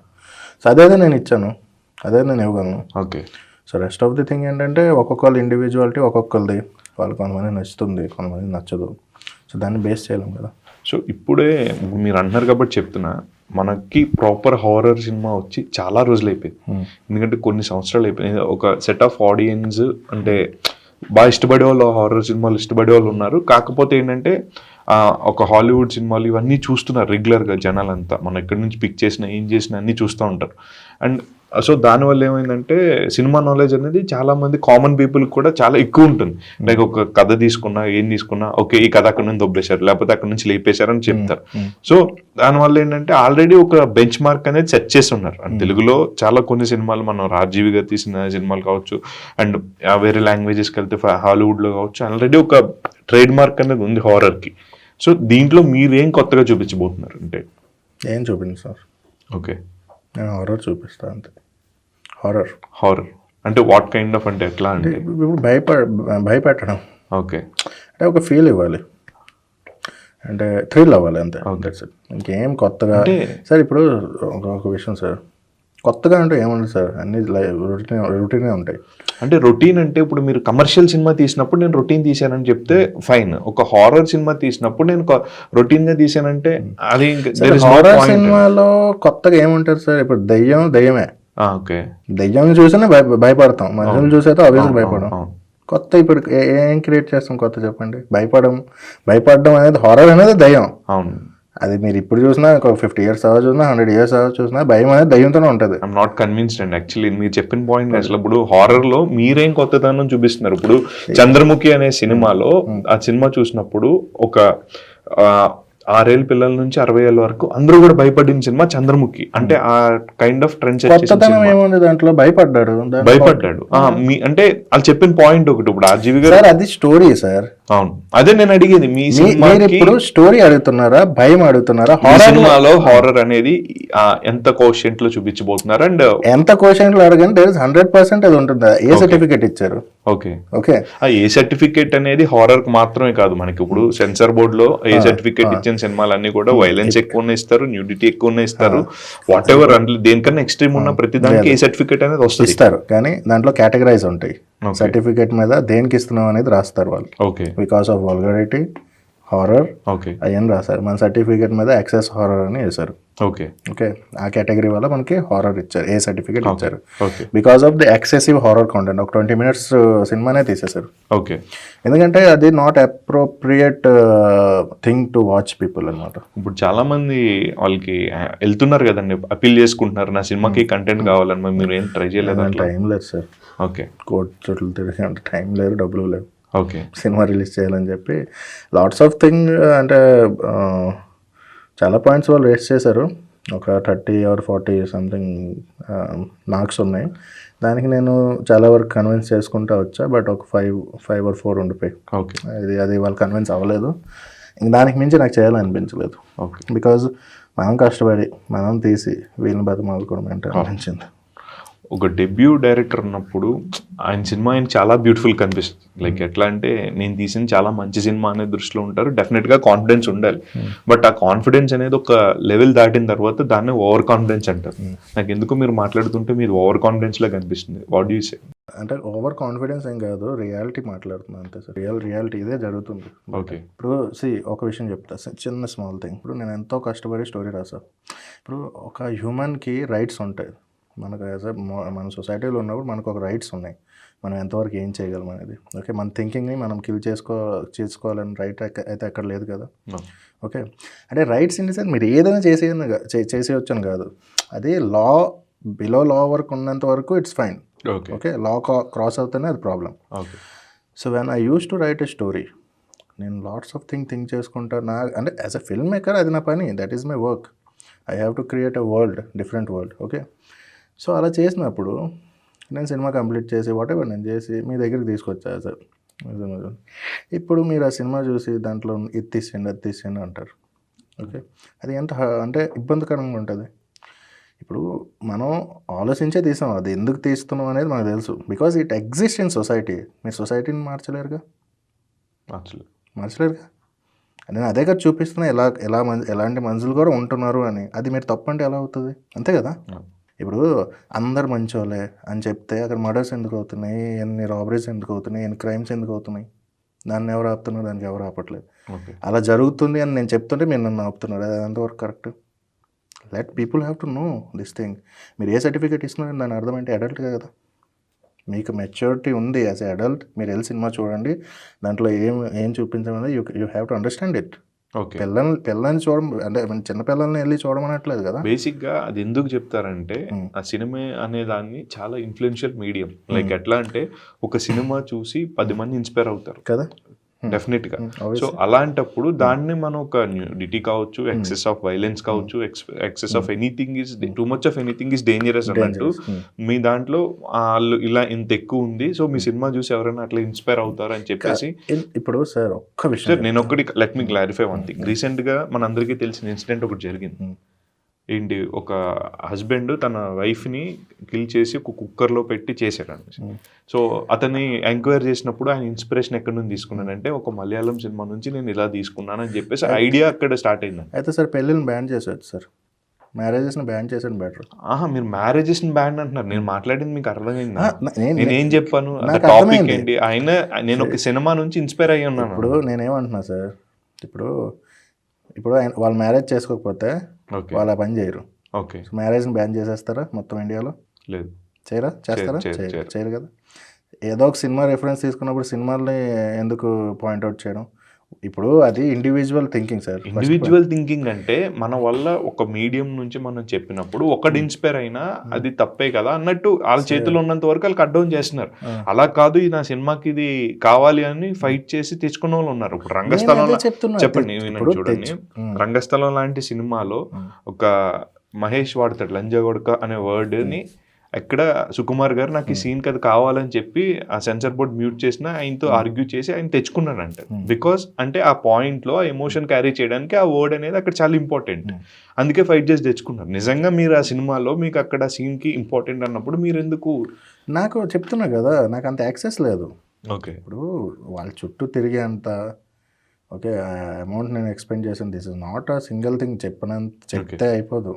సో అదే నేను ఇచ్చాను, అదే నేను ఇవ్వగలను. Okay. So rest of the thing ఏంటంటే ఒక్కొక్కరు ఇండివిజువాలిటీ ఒక్కొక్కరిది, వాళ్ళు కొంతమంది నచ్చుతుంది కొంతమంది నచ్చదు, సో దాన్ని బేస్ చేయలేం కదా. సో ఇప్పుడే మీరు అంటున్నారు కాబట్టి చెప్తున్నా, మనకి ప్రాపర్ హారర్ సినిమా వచ్చి చాలా రోజులు అయిపోయింది, ఎందుకంటే కొన్ని సంవత్సరాలు అయిపోయింది. ఒక సెట్ ఆఫ్ ఆడియన్స్ అంటే బాగా ఇష్టపడే వాళ్ళు, హారర్ సినిమాలు ఇష్టపడే వాళ్ళు ఉన్నారు. కాకపోతే ఏంటంటే ఒక హాలీవుడ్ సినిమాలు ఇవన్నీ చూస్తున్నారు రెగ్యులర్గా జనాలంతా, మనం ఎక్కడి నుంచి పిక్ చేసినా ఏం చేసినా అన్నీ చూస్తూ ఉంటారు. అండ్ సో దానివల్ల ఏమైందంటే సినిమా నాలెడ్జ్ అనేది చాలా మంది కామన్ పీపుల్కి కూడా చాలా ఎక్కువ ఉంటుంది. లైక్ ఒక కథ తీసుకున్నా ఏం తీసుకున్నా ఓకే ఈ కథ అక్కడ నుంచి దొబ్బేశారు లేకపోతే అక్కడ నుంచి లేపేశారు అని చెప్తారు. సో దానివల్ల ఏంటంటే ఆల్రెడీ ఒక బెంచ్ మార్క్ అనేది సెట్ చేసి ఉన్నారు. అండ్ తెలుగులో చాలా కొన్ని సినిమాలు మనం రాజీవ్ గారు తీసిన సినిమాలు కావచ్చు, అండ్ వేరే లాంగ్వేజెస్కి వెళ్తే హాలీవుడ్లో కావచ్చు, ఆల్రెడీ ఒక ట్రేడ్ మార్క్ అనేది ఉంది హారర్కి. సో దీంట్లో మీరేం కొత్తగా చూపించబోతున్నారు అంటే? ఏం చూపించు సార్. ఓకే. నేను హారర్ చూపిస్తాను అంతే. హారర్ అంటే వాట్ కైండ్ ఆఫ్, అంటే ఎట్లా అంటే ఇప్పుడు భయపెట్టడం ఓకే, అంటే ఒక ఫీల్ ఇవ్వాలి, అంటే థ్రిల్ అవ్వాలి అంతే. ఇంకేం కొత్తగా సార్ ఇప్పుడు ఒక విషయం సార్, కొత్తగా అంటే ఏముంది సార్, అన్ని రొటీనే ఉంటాయి. అంటే రొటీన్ అంటే ఇప్పుడు మీరు కమర్షియల్ సినిమా తీసినప్పుడు నేను రొటీన్ తీసానని చెప్తే ఫైన్, ఒక హారర్ సినిమా తీసినప్పుడు నేను రొటీన్ గా తీసానంటే అది హారర్ సినిమాలో కొత్తగా ఏముంటుంది సార్, ఇప్పుడు దయ్యమే. ఓకే. దయ్యం చూసినా భయపడతాం, మనుషులు చూసైతే ఆబ్వియస్గా భయపడడం. కొత్త ఇప్పుడు ఏం క్రియేట్ చేస్తాం కొత్త చెప్పండి. భయపడడం అనేది హారర్ అనేది దయ్యం. అవును, అది మీరు ఇప్పుడు చూసినా ఒక 50 years తర్వాత చూసినా 100 years తర్వాత చూసినా భయం అనేది దయ్యంతోనే ఉంటుంది. I'm not convinced and actually మీరు చెప్పిన పాయింట్ అసలు ఇప్పుడు హారర్ లో మీరేం కొత్తదనం చూపిస్తున్నారు. ఇప్పుడు చంద్రముఖి అనే సినిమాలో ఆ సినిమా చూసినప్పుడు ఒక 6 ఏళ్ళ పిల్లల నుంచి 60 ఏళ్ళ వరకు అందరూ కూడా భయపడిన సినిమా చంద్రముఖి. అంటే ఆ కైండ్ ఆఫ్ ట్రెండ్ సెట్ చేసిన కొత్తదనం సినిమా. ఏముంది దాంట్లో, భయపడ్డాడు భయపడ్డాడు. మీ అంటే వాళ్ళు చెప్పిన పాయింట్ ఒకటి, ఇప్పుడు ఆర్జీవి గారు. సార్ అది స్టోరీ సార్. అవును, అదే నేను అడిగేది. మీ మీరు సినిమాకి ఇప్పుడు స్టోరీ అడుగుతున్నారా, భయం అడుగుతున్నారా? ఈ సినిమాలో హారర్ అనేది ఎంత కోషెంట్ లో చూపించబోతున్నారు అండ్ ఎంత క్వశ్చన్లు అడగండి, 100% అది ఉంటుందా? ఏ సర్టిఫికేట్ ఇచ్చారు? ఓకే, ఓకే, ఆ ఏ సర్టిఫికేట్ అనేది హారర్ కి మాత్రమే కాదు, మనకి ఇప్పుడు సెన్సార్ బోర్డ్ లో ఏ సర్టిఫికేట్ ఇచ్చిన సినిమాలన్నీ కూడా వైలెన్స్ ఎక్కువ ఇస్తారు, న్యూడిటీ ఎక్కువ ఇస్తారు, వాట్ ఎవర్ అంటే దేనికన్నా ఎక్స్ట్రీమ్ ఉన్న ప్రతి దానికి ఏ సర్టిఫికేట్ అనేది వస్తుంది. ఇస్తారు, కానీ దాంట్లో కేటగరైజ్ ఉంటాయి. సర్టిఫికేట్ మీద దేనికి ఇస్తున్నాం అనేది రాస్తారు వాళ్ళు. Okay, because of vulgarity, horror, okay, అవన్నీ రాస్తారు. మన సర్టిఫికేట్ మీద యాక్సెస్ హారర్ అని వేశారు. ఓకే, ఓకే, ఆ కేటగిరీ వల్ల మనకి హారర్ ఇచ్చారు, ఏ సర్టిఫికేట్ ఇచ్చారు. Okay, because of the excessive horror content. ఒక 20 minutes సినిమానే తీసేశారు. ఓకే. ఎందుకంటే అది not appropriate thing to watch people అనమాట. ఇప్పుడు చాలా మంది వాళ్ళకి వెళ్తున్నారు కదండి, అపీల్ చేసుకుంటున్నారు నా సినిమాకి కంటెంట్ కావాలని. మరి మీరు ఏం ట్రై చేయలేదు అట్లా? టైం లేదు సార్. ఓకే, కోర్టు చుట్టూ తిరిగి అంటే టైం లేదు, డబ్బులు లేవు ఓకే, సినిమా రిలీజ్ చేయాలని చెప్పి. లాట్స్ ఆఫ్ థింగ్ అంటే చాలా పాయింట్స్ వాళ్ళు రేస్ చేశారు. ఒక 30 or 40 సంథింగ్ మార్క్స్ ఉన్నాయి. దానికి నేను చాలా వరకు కన్విన్స్ చేసుకుంటా వచ్చా. బట్ ఒక 5 or 4 ఉండిపోయి, ఓకే, అది వాళ్ళు కన్విన్స్ అవ్వలేదు. ఇంక దానికి మించి నాకు చేయాలనిపించలేదు. ఓకే. బికాజ్ మనం కష్టపడి మనం తీసి వీళ్ళని బతిమాలుకోవడం అంటే అనిపించింది. ఒక డెబ్యూ డైరెక్టర్ ఉన్నప్పుడు ఆయన సినిమా ఆయన చాలా బ్యూటిఫుల్ కనిపిస్తుంది. లైక్ ఎట్లా అంటే నేను తీసిన చాలా మంచి సినిమా అనే దృష్టిలో ఉంటారు. డెఫినెట్గా కాన్ఫిడెన్స్ ఉండాలి. బట్ ఆ కాన్ఫిడెన్స్ అనేది ఒక లెవెల్ దాటిన తర్వాత దాన్ని ఓవర్ కాన్ఫిడెన్స్ అంటారు. నాకు ఎందుకు మీరు మాట్లాడుతుంటే మీరు ఓవర్ కాన్ఫిడెన్స్ లా కనిపిస్తుంది. What do you say? అంటే ఓవర్ కాన్ఫిడెన్స్ ఏం కాదు, రియాలిటీ మాట్లాడుతున్నాను అంతే సార్. రియాలిటీ ఇదే జరుగుతుంది. ఓకే, ఇప్పుడు ఒక విషయం చెప్తా, చిన్న స్మాల్ థింగ్. ఇప్పుడు నేను ఎంతో కష్టపడి స్టోరీ రాసాను. ఇప్పుడు ఒక హ్యూమన్కి రైట్స్ ఉంటాయి. మనకు మన సొసైటీలో ఉన్నప్పుడు మనకు ఒక రైట్స్ ఉన్నాయి. మనం ఎంతవరకు ఏం చేయగలం అనేది. ఓకే, మన థింకింగ్ని మనం కిల్ చేసుకోవాలని రైట్ అయితే ఎక్కడ లేదు కదా. ఓకే, అంటే రైట్స్ ఇన్ ది సెన్స్ మీరు ఏదైనా చేసేయచ్చు అని కాదు. అది లా, బిలో లా వరకు ఉన్నంత వరకు it's fine. Okay, law cross అవుతేనే అది problem. So when I use to write a story, నేను లాట్స్ ఆఫ్ థింక్ చేసుకుంటా. అంటే యాజ్ ఎ ఫిల్మ్ మేకర్ అది నా పని, that is my work. I have to create a world, different world. Okay, so అలా చేసినప్పుడు నేను సినిమా కంప్లీట్ చేసి వాటెవర్ నేను చేసి మీ దగ్గరికి తీసుకొచ్చా సార్. ఇప్పుడు మీరు ఆ సినిమా చూసి దాంట్లో ఇది తీసేయండి అంటారు. ఓకే, అది ఎంత అంటే ఇబ్బందికరంగా ఉంటుంది. ఇప్పుడు మనం ఆలోచించే తీసాం, అది ఎందుకు తీస్తున్నాం అనేది మనకు తెలుసు. Because it exist in society. మీరు సొసైటీని మార్చలేరుగా. నేను అదే కదా చూపిస్తున్నా, ఎలాంటి మనుషులు కూడా ఉంటున్నారు అని. అది మీరు తప్పంటే ఎలా అవుతుంది? అంతే కదా. ఇప్పుడు అందరు మంచోళ్ళే అని చెప్తే అక్కడ మర్డర్స్ ఎందుకు అవుతున్నాయి, ఎన్ని రాబరీస్ ఎందుకు అవుతున్నాయి, ఎన్ని క్రైమ్స్ ఎందుకు అవుతున్నాయి? దాన్ని ఎవరు ఆపుతున్నారు? దానికి ఎవరు ఆపట్లేదు. అలా జరుగుతుంది అని నేను చెప్తుంటే మీరు నన్ను ఆపుతున్నారు. అది ఎంతవరకు correct? Let people have to know this thing. మీరు ఏ సర్టిఫికేట్ ఇస్తున్నారు దాని అర్థం ఏంటి? అడల్ట్గా కదా, మీకు మెచ్యూరిటీ ఉంది యాజ్ ఎ అడల్ట్. మీరు వెళ్ళి సినిమా చూడండి, దాంట్లో ఏం చూపించమని you have to understand it. Okay, పిల్లల్ని చూడడం అంటే చిన్న పిల్లల్ని వెళ్ళి చూడమనట్లేదు కదా. బేసిక్గా అది ఎందుకు చెప్తారంటే ఆ సినిమా అనే దాన్ని చాలా ఇన్ఫ్లుయెన్షియల్ మీడియం. లైక్ ఎట్లా అంటే ఒక సినిమా చూసి 10 మంది ఇన్స్పైర్ అవుతారు కదా, డెఫినెట్ గా. సో అలాంటప్పుడు దాన్ని మనం ఒక న్యూడిటీ కావచ్చు, ఎక్సెస్ ఆఫ్ వైలెన్స్ కావచ్చు, excess of anything is too much of anything is dangerous అన్నట్టు మీ దాంట్లో వాళ్ళు ఇలా ఇంత ఎక్కువ ఉంది, సో మీ సినిమా చూసి ఎవరైనా అట్లా ఇన్స్పైర్ అవుతారు అని చెప్పేసి. ఇప్పుడు సార్ ఒక్క విషయం నేను ఒకటి let me clarify one thing. Recent గా మనందరికీ తెలిసిన ఇన్సిడెంట్ ఒకటి జరిగింది. ఏంటి, ఒక హస్బెండ్ తన వైఫ్ని కిల్ చేసి ఒక కుక్కర్లో పెట్టి చేశాడు. సో అతన్ని ఎంక్వైరీ చేసినప్పుడు ఆయన ఇన్స్పిరేషన్ ఎక్కడి నుంచి తీసుకున్నానంటే ఒక మలయాళం సినిమా నుంచి నేను ఇలా తీసుకున్నానని చెప్పేసి ఐడియా అక్కడ స్టార్ట్ అయింది. అయితే సార్ పెళ్ళిని బ్యాన్ చేసేది సార్, మ్యారేజెస్ని బ్యాన్ చేసేది బెటర్. మీరు మ్యారేజెస్ని బ్యాన్ అంటున్నారు, నేను మాట్లాడింది మీకు అర్థమైంది. నేనేం చెప్పాను, టాపిక్ ఏంటి? నేను ఒక సినిమా నుంచి ఇన్స్పైర్ అయ్యి ఉన్నాను. ఇప్పుడు నేనేమంటున్నా సార్, ఇప్పుడు వాళ్ళు మ్యారేజ్ చేసుకోకపోతే వాళ్ళు ఆ పని చేయరు. ఓకే, మ్యారేజ్ని బ్యాన్ చేసేస్తారా మొత్తం ఇండియాలో? లేదు, చేస్తారా? చేయరు కదా. ఏదో ఒక సినిమా రిఫరెన్స్ తీసుకున్నప్పుడు సినిమాల్ని ఎందుకు పాయింట్అవుట్ చేయడం? ఇప్పుడు అది individual thinking sir. Individual thinking అంటే మన వల్ల ఒక మీడియం నుంచి మనం చెప్పినప్పుడు ఒకటి ఇన్స్పైర్ అయినా అది తప్పే కదా అన్నట్టు వాళ్ళ చేతిలో ఉన్నంత వరకు వాళ్ళు కట్ డౌన్ చేస్తున్నారు. అలా కాదు ఈ నా సినిమాకి ఇది కావాలి అని ఫైట్ చేసి తెచ్చుకున్న వాళ్ళు ఉన్నారు. ఇప్పుడు రంగస్థలంలో చెప్పండి వినండి చూడండి, రంగస్థలం లాంటి సినిమాలో ఒక మహేష్ వాడతాడు లంజగొడక అనే వర్డ్ ని, ఎక్కడ సుకుమార్ గారు నాకు ఈ సీన్ అది కావాలని చెప్పి ఆ సెన్సర్ బోర్డ్ మ్యూట్ చేసిన ఆయనతో ఆర్గ్యూ చేసి ఆయన తెచ్చుకున్నాడంట. బికాస్ అంటే ఆ పాయింట్ లో ఎమోషన్ క్యారీ చేయడానికి ఆ వర్డ్ అనేది అక్కడ చాలా ఇంపార్టెంట్, అందుకే ఫైట్ చేసి తెచ్చుకున్నారు. నిజంగా మీరు ఆ సినిమాలో మీకు అక్కడ సీన్ కి ఇంపార్టెంట్ అన్నప్పుడు మీరు ఎందుకు? నాకు చెప్తున్నా కదా, నాకు అంత యాక్సెస్ లేదు. ఓకే, ఇప్పుడు వాళ్ళ చుట్టూ తిరిగే అంత ఓకే అమౌంట్ నేను ఎక్స్పెండ్ చేసాను. This is not a single thing చెప్తే అయిపోదు.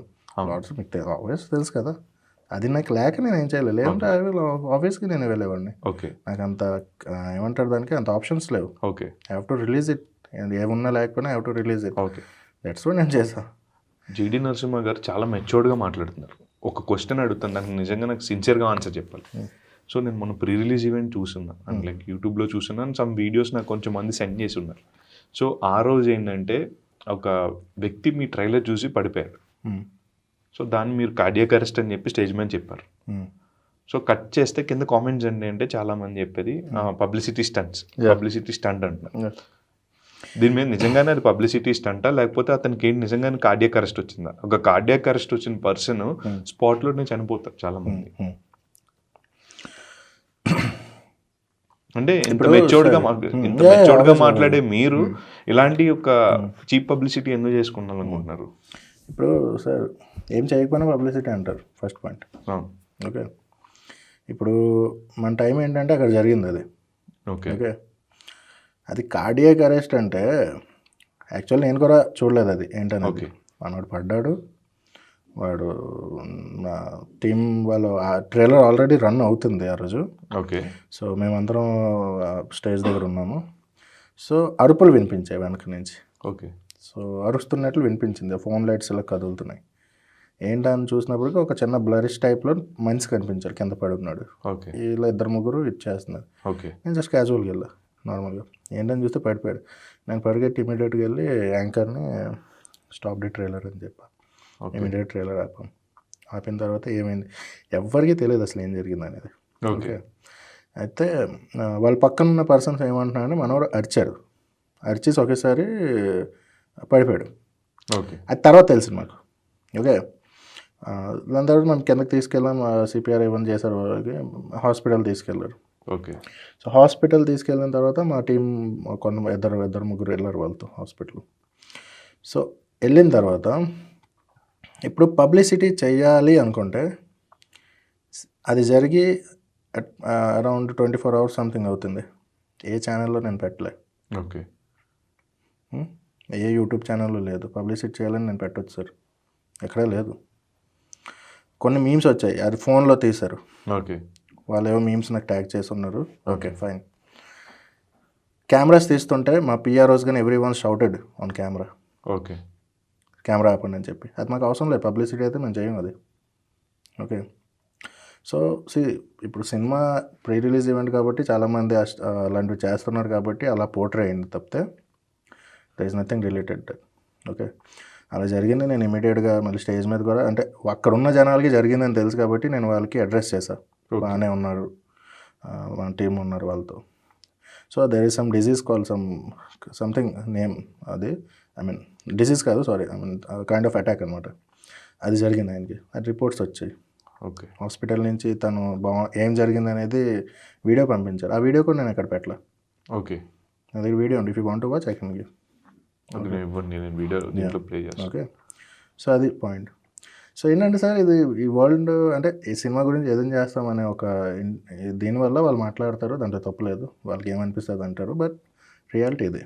మీకు ఆబ్వియస్ తెలుసు కదా, అది నాకు లేక నేను ఏం చేయలేదు. లేదంటే ఆఫీస్కి నేను వెళ్ళేవాడిని. ఓకే, నాకు అంత ఏమంటారు దానికి అంత ఆప్షన్స్ లేవు. Okay, I have to release it, ఏమున్నా లేకపోయినా I have to release it. Okay, that's what నేను చేశాను. జీడి నరసింహ గారు చాలా మెచ్యూర్డ్గా మాట్లాడుతున్నారు. ఒక క్వశ్చన్ అడుగుతాను, దానికి నిజంగా నాకు సిన్సియర్గా ఆన్సర్ చెప్పాలి. సో నేను మన ప్రీ రిలీజ్ ఈవెంట్ చూస్తున్నాను, అండ్ లైక్ యూట్యూబ్లో చూస్తున్నాను, సమ్ వీడియోస్ నాకు కొంచెం మంది సెండ్ చేసి ఉన్నారు. సో ఆ రోజు ఏంటంటే ఒక వ్యక్తి మీ ట్రైలర్ చూసి పడిపోయారు. సో దాన్ని మీరు కార్డియాక్ అరెస్ట్ అని చెప్పి స్టేజ్ మీద చెప్పారు. సో కట్ చేస్తే కింద కామెంట్స్ ఏంటి అంటే చాలా మంది చెప్పేది పబ్లిసిటీ స్టంట్ అంటున్నారు. దీని మీద నిజంగానే అది పబ్లిసిటీ స్టంటా లేకపోతే అతనికి ఏంటి నిజంగానే కార్డియాక్ అరెస్ట్ వచ్చిందా? ఒక కార్డియాక్ అరెస్ట్ వచ్చిన పర్సన్ స్పాట్లోనే చనిపోతారు చాలా మంది. అంటే ఇంత మెచ్యూర్డ్గా మాట్లాడే మీరు ఇలాంటి ఒక చీప్ పబ్లిసిటీ ఎందుకు చేసుకున్నారనుకుంటున్నారు? ఇప్పుడు సార్ ఏం చేయకపోయినా పబ్లిసిటీ అంటారు ఫస్ట్ పాయింట్. ఓకే, ఇప్పుడు మన టైం ఏంటంటే అక్కడ జరిగింది అది. ఓకే, ఓకే, అది కార్డియాక్ అరెస్ట్ అంటే యాక్చువల్ నేను కూడా చూడలేదు అది ఏంటనేది. మనోడు పడ్డాడు, వాడు నా టీం వాళ్ళు ఆ ట్రైలర్ ఆల్రెడీ రన్ అవుతుంది ఆ రోజు. ఓకే, సో మేమందరం స్టేజ్ దగ్గర ఉన్నాము. సో అరుపులు వినిపించాయి వెనక నుంచి. ఓకే, సో అరుస్తున్నట్లు వినిపించింది, ఫోన్ లైట్స్ ఇలా కదులుతున్నాయి. ఏంటని చూసినప్పటికీ ఒక చిన్న బ్లరిష్ టైప్లో మనిషి కనిపించారు, కింద పడి ఉన్నాడు. ఓకే, ఇలా ఇద్దరు ముగ్గురు ఇచ్చేస్తున్నారు. ఓకే, నేను జస్ట్ క్యాజువల్గా వెళ్ళా నార్మల్గా, ఏంటని చూస్తే పడిపోయాడు. నేను పరిగెట్టి ఇమీడియట్గా వెళ్ళి యాంకర్ని స్టాప్ ది ట్రైలర్ అని చెప్పాను. ఇమీడియట్ ట్రైలర్ ఆపిన తర్వాత ఏమైంది ఎవరికీ తెలియదు అసలు ఏం జరిగింది అనేది. ఓకే, అయితే వాళ్ళ పక్కన ఉన్న పర్సన్స్ ఏమంటున్నారంటే మనోడు అరిచేసి ఒకేసారి పడిపోయాడు. ఓకే, అది తర్వాత తెలిసింది మాకు. ఓకే, దాని తర్వాత మేము కిందకి తీసుకెళ్ళాం, సిపిఆర్ ఇవన్నీ చేశారు, వాళ్ళకి హాస్పిటల్ తీసుకెళ్ళారు. ఓకే, సో హాస్పిటల్ తీసుకెళ్ళిన తర్వాత మా టీం ఇద్దరు ముగ్గురు వెళ్ళారు వాళ్ళతో హాస్పిటల్. సో వెళ్ళిన తర్వాత ఇప్పుడు పబ్లిసిటీ చేయాలి అనుకుంటే అది జరిగి అరౌండ్ 24 hours సంథింగ్ అవుతుంది. ఏ ఛానల్లో నేను పెట్టలే. ఓకే, ఏ యూట్యూబ్ ఛానల్లో లేదు. పబ్లిసిటీ చేయాలని నేను పెట్టవచ్చు సార్, ఎక్కడా లేదు. కొన్ని మీమ్స్ వచ్చాయి, అది ఫోన్లో తీశారు. ఓకే, వాళ్ళు ఏవో మీమ్స్ నాకు ట్యాగ్ చేసి ఉన్నారు. Okay fine. కెమెరాస్ తీస్తుంటే మా పిఆర్ఓస్ కానీ every one shouted on camera. Okay, camera ఆపండి అని చెప్పి. అది మాకు అవసరం లేదు, పబ్లిసిటీ అయితే మేము చేయం అది. ఓకే, సో ఇప్పుడు సినిమా ప్రీ రిలీజ్ ఈవెంట్ కాబట్టి చాలామంది అలాంటివి చేస్తున్నారు కాబట్టి అలా పోర్ట్రే అయింది తప్పితే there is nothing related. Okay, అలా జరిగింది. నేను ఇమీడియట్గా మళ్ళీ స్టేజ్ మీద కూడా అంటే అక్కడ ఉన్న జనాలకి జరిగిందని తెలుసు కాబట్టి నేను వాళ్ళకి అడ్రస్ చేశాను. బాగానే ఉన్నారు, మన టీం ఉన్నారు వాళ్ళతో. So there is some disease call something name, అది ఐ మీన్ డిసీజ్ కాదు sorry, I mean kind of attack అనమాట. అది జరిగింది ఆయనకి, అది రిపోర్ట్స్ వచ్చాయి. ఓకే, హాస్పిటల్ నుంచి తను ఏం జరిగింది అనేది వీడియో పంపించారు. ఆ వీడియో కూడా నేను ఎక్కడ పెట్టలే. ఓకే, అది వీడియో ఉంది, if you want to watch I can give. Okay, so అది పాయింట్. సో ఏంటంటే సార్ ఇది ఈ వరల్డ్ అంటే ఈ సినిమా గురించి ఏదైనా చేస్తామనే ఒక దీనివల్ల వాళ్ళు మాట్లాడతారు, దాంట్లో తప్పులేదు, వాళ్ళకి ఏమనిపిస్తుంది అంటారు, బట్ రియాలిటీ ఇది.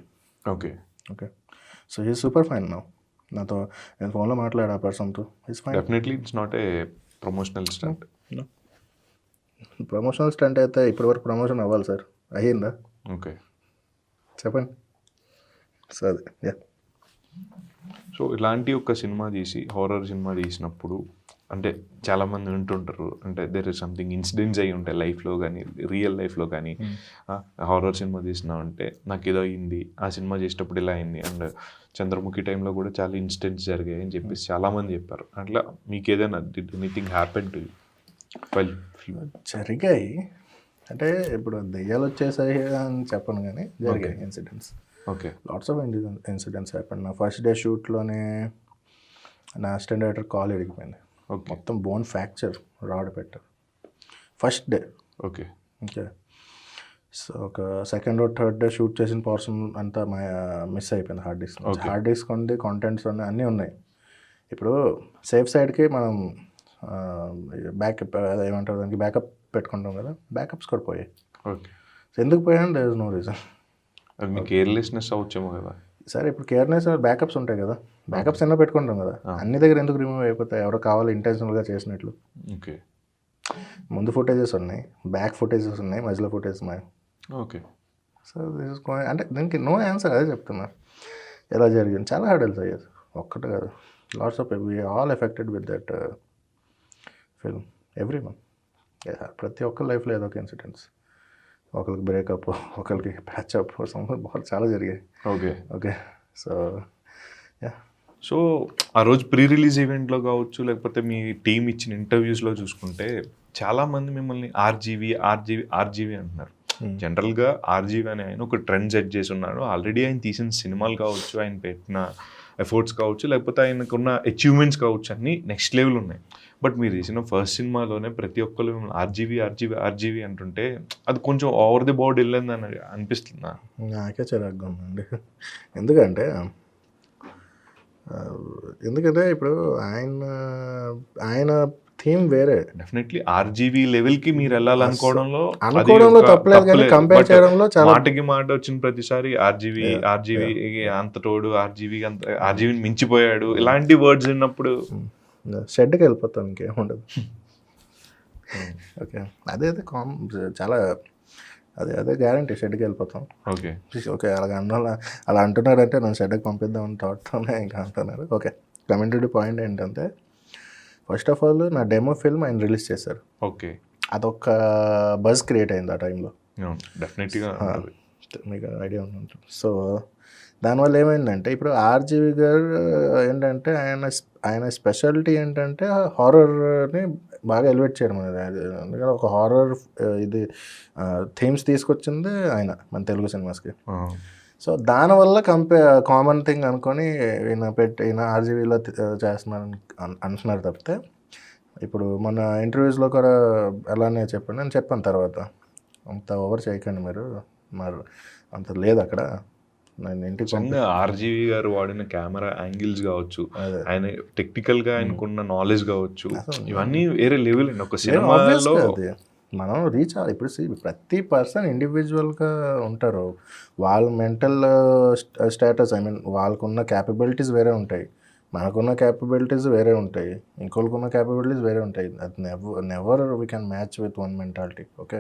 Okay, okay, so he super fine నాతో నేను ఫోన్లో మాట్లాడా ఆ పర్సన్తో. Is fine. Definitely it's not a promotional stunt. Promotional stunt అయితే ఇప్పటివరకు ప్రమోషన్ అవ్వాలి సార్, అయ్యిందా? ఓకే, చెప్పండి. సో అదే సో ఇలాంటి ఒక సినిమా తీసి హారర్ సినిమా తీసినప్పుడు అంటే చాలామంది వింటుంటారు, అంటే దేర్ ఇస్ సంథింగ్ ఇన్సిడెంట్స్ అయ్యి ఉంటాయి లైఫ్లో కానీ రియల్ లైఫ్లో కానీ, హారర్ సినిమా తీసినామంటే నాకు ఏదో అయింది, ఆ సినిమా చేసేటప్పుడు ఇలా అయింది, అండ్ చంద్రముఖి టైంలో కూడా చాలా ఇన్సిడెంట్స్ జరిగాయి అని చెప్పేసి చాలామంది చెప్పారు. అట్లా మీకు ఏదైనా డిడ్ ఎనీథింగ్ హ్యాపెన్ టు జరిగాయి అంటే ఇప్పుడు దెయ్యాలు వచ్చేసాయి అని చెప్పను, కానీ జరిగాయి incidents. Okay. Lots of incidents happen. నా ఫస్ట్ డే షూట్లోనే నా అసిస్టెంట్ డైరెక్టర్ కాల్ ఎరిగిపోయింది. మొత్తం బోన్ ఫ్రాక్చర్, రాడ్ పెట్టారు first day. Okay. Okay. So ఒక second or third day shoot చేసిన పోర్షన్ అంతా మిస్ అయిపోయింది. హార్డ్ డిస్క్ ఉంది, కాంటెంట్స్ ఉన్నాయి, అన్నీ ఉన్నాయి. ఇప్పుడు సేఫ్ సైడ్కి మనం బ్యాకప్ ఏమంటారు దానికి, బ్యాకప్ పెట్టుకుంటాం కదా, బ్యాకప్స్ కూడా పోయాయి. ఓకే. సో ఎందుకు పోయాను, దేర్ ఇస్ నో రీజన్. అది మీ కేర్లెస్నెస్ అవచ్చేమో కదా. సరే ఇప్పుడు కేర్నెస్ బ్యాకప్స్ ఉంటాయి కదా, బ్యాకప్స్ ఎన్నో పెట్టుకుంటాం కదా, అన్ని దగ్గర ఎందుకు రిమూవ్ అయిపోతాయి, ఎవరో కావాలి ఇంటెన్షనల్గా చేసినట్లు. ఓకే. ముందు ఫుటేజెస్ ఉన్నాయి, బ్యాక్ ఫుటేజెస్ ఉన్నాయి, మధ్యలో ఫుటేజ్ ఉన్నాయి. ఓకే. సో దిస్ ఇస్ అంటే దీనికి నో ఆన్సర్, అదే చెప్తున్నా. ఎలా జరిగింది, చాలా హర్డల్స్ అయ్యేది, ఒక్కటి కాదు, lots of we all affected with that film, every one. ప్రతి ఒక్కరి లైఫ్లో ఏదో ఒక ఇన్సిడెంట్స్, ఒకరికి బ్రేకప్, ఒకరికి ప్యాచప్, చాలా జరిగాయి. Okay. Okay. So yeah. So ఆ రోజు ప్రీ రిలీజ్ ఈవెంట్లో కావచ్చు, లేకపోతే మీ టీం ఇచ్చిన ఇంటర్వ్యూస్లో చూసుకుంటే చాలామంది మిమ్మల్ని ఆర్జీవి అంటున్నారు. జనరల్గా ఆర్జీవి అనే ఆయన ఒక ట్రెండ్ సెట్ చేసి ఉన్నాడు. ఆల్రెడీ ఆయన తీసిన సినిమాలు కావచ్చు, ఆయన పెట్టిన ఎఫర్ట్స్ కావచ్చు, లేకపోతే ఆయనకున్న అచీవ్మెంట్స్ కావచ్చు, అన్నీ నెక్స్ట్ లెవెల్ ఉన్నాయి. బట్ మీరు తీసిన ఫస్ట్ సినిమాలోనే ప్రతి ఒక్కరు మిమ్మల్ని ఆర్జీవి అంటుంటే అది కొంచెం ఓవర్ ది బోర్డ్ వెళ్ళిందని అనిపిస్తుందా? నాకే చిరాగ్గా ఉందండి. ఎందుకంటే ఇప్పుడు ఆయన థీమ్ వేరే. డెఫినెట్లీ ఆర్జీవి లెవెల్కి మీరు వెళ్ళాలనుకోవడంలో తప్పలేదు, కానీ కంపేర్ చేయడంలో చాలా మాటకి మాట వచ్చిన ప్రతిసారి ఆర్జీవి అంత తోడు, ఆర్జీవిని మించిపోయాడు, ఇలాంటి వర్డ్స్ విన్నప్పుడు షెడ్కి వెళ్ళిపోతాను, ఇంకేముండదు. ఓకే. అదే చాలా అదే గ్యారంటీ, షెడ్కి వెళ్ళిపోతాం. ఓకే. ఓకే. అలా అంటున్నారంటే నన్ను షెడ్కి పంపిద్దామని థాట్తోనే ఇంకా అంటున్నారు. Okay. Coming to the point ఏంటంటే, ఫస్ట్ ఆఫ్ ఆల్ నా డెమో ఫిల్మ్ ఆయన రిలీజ్ చేశారు. ఓకే. అదొక బజ్ క్రియేట్ అయింది ఆ టైంలో. డెఫినెట్గా మీకు ఐడియా ఉంటుంది. సో దానివల్ల ఏమైందంటే, ఇప్పుడు ఆర్జీవి గారు ఏంటంటే ఆయన స్పెషాలిటీ ఏంటంటే హారర్ని బాగా ఎలివేట్ చేయడం అనేది. అందుకని ఒక హారర్ ఇది థీమ్స్ తీసుకొచ్చింది ఆయన మన తెలుగు సినిమాస్కి. సో దానివల్ల కామన్ థింగ్ అనుకొని ఈయన ఆర్జీవీలో చేస్తున్నారు అంటున్నారు తప్పితే, ఇప్పుడు మన ఇంటర్వ్యూస్లో కూడా అలానే చెప్పాను, నేను చెప్పాను తర్వాత, అంత ఓవర్ చేయకండి మీరు, మరి అంత లేదు అక్కడ. నేను ఇంటికి ఆర్జీవి గారు వాడిన కెమెరా యాంగిల్స్ కావచ్చు, ఆయన టెక్నికల్గా ఆయనకున్న నాలెడ్జ్ కావచ్చు, ఇవన్నీ వేరే లెవెల్ అండి. ఒక సినిమాలో మనం రీచ్ అవ్వాలి. ఇప్పుడు ప్రతి పర్సన్ ఇండివిజువల్గా ఉంటారు, వాళ్ళ మెంటల్ స్టేటస్, వాళ్ళకున్న క్యాపబిలిటీస్ వేరే ఉంటాయి, మనకున్న క్యాపబిలిటీస్ వేరే ఉంటాయి, ఇంకోళ్ళకున్న క్యాపబిలిటీస్ వేరే ఉంటాయి. అది never we can match with one mentality. Okay.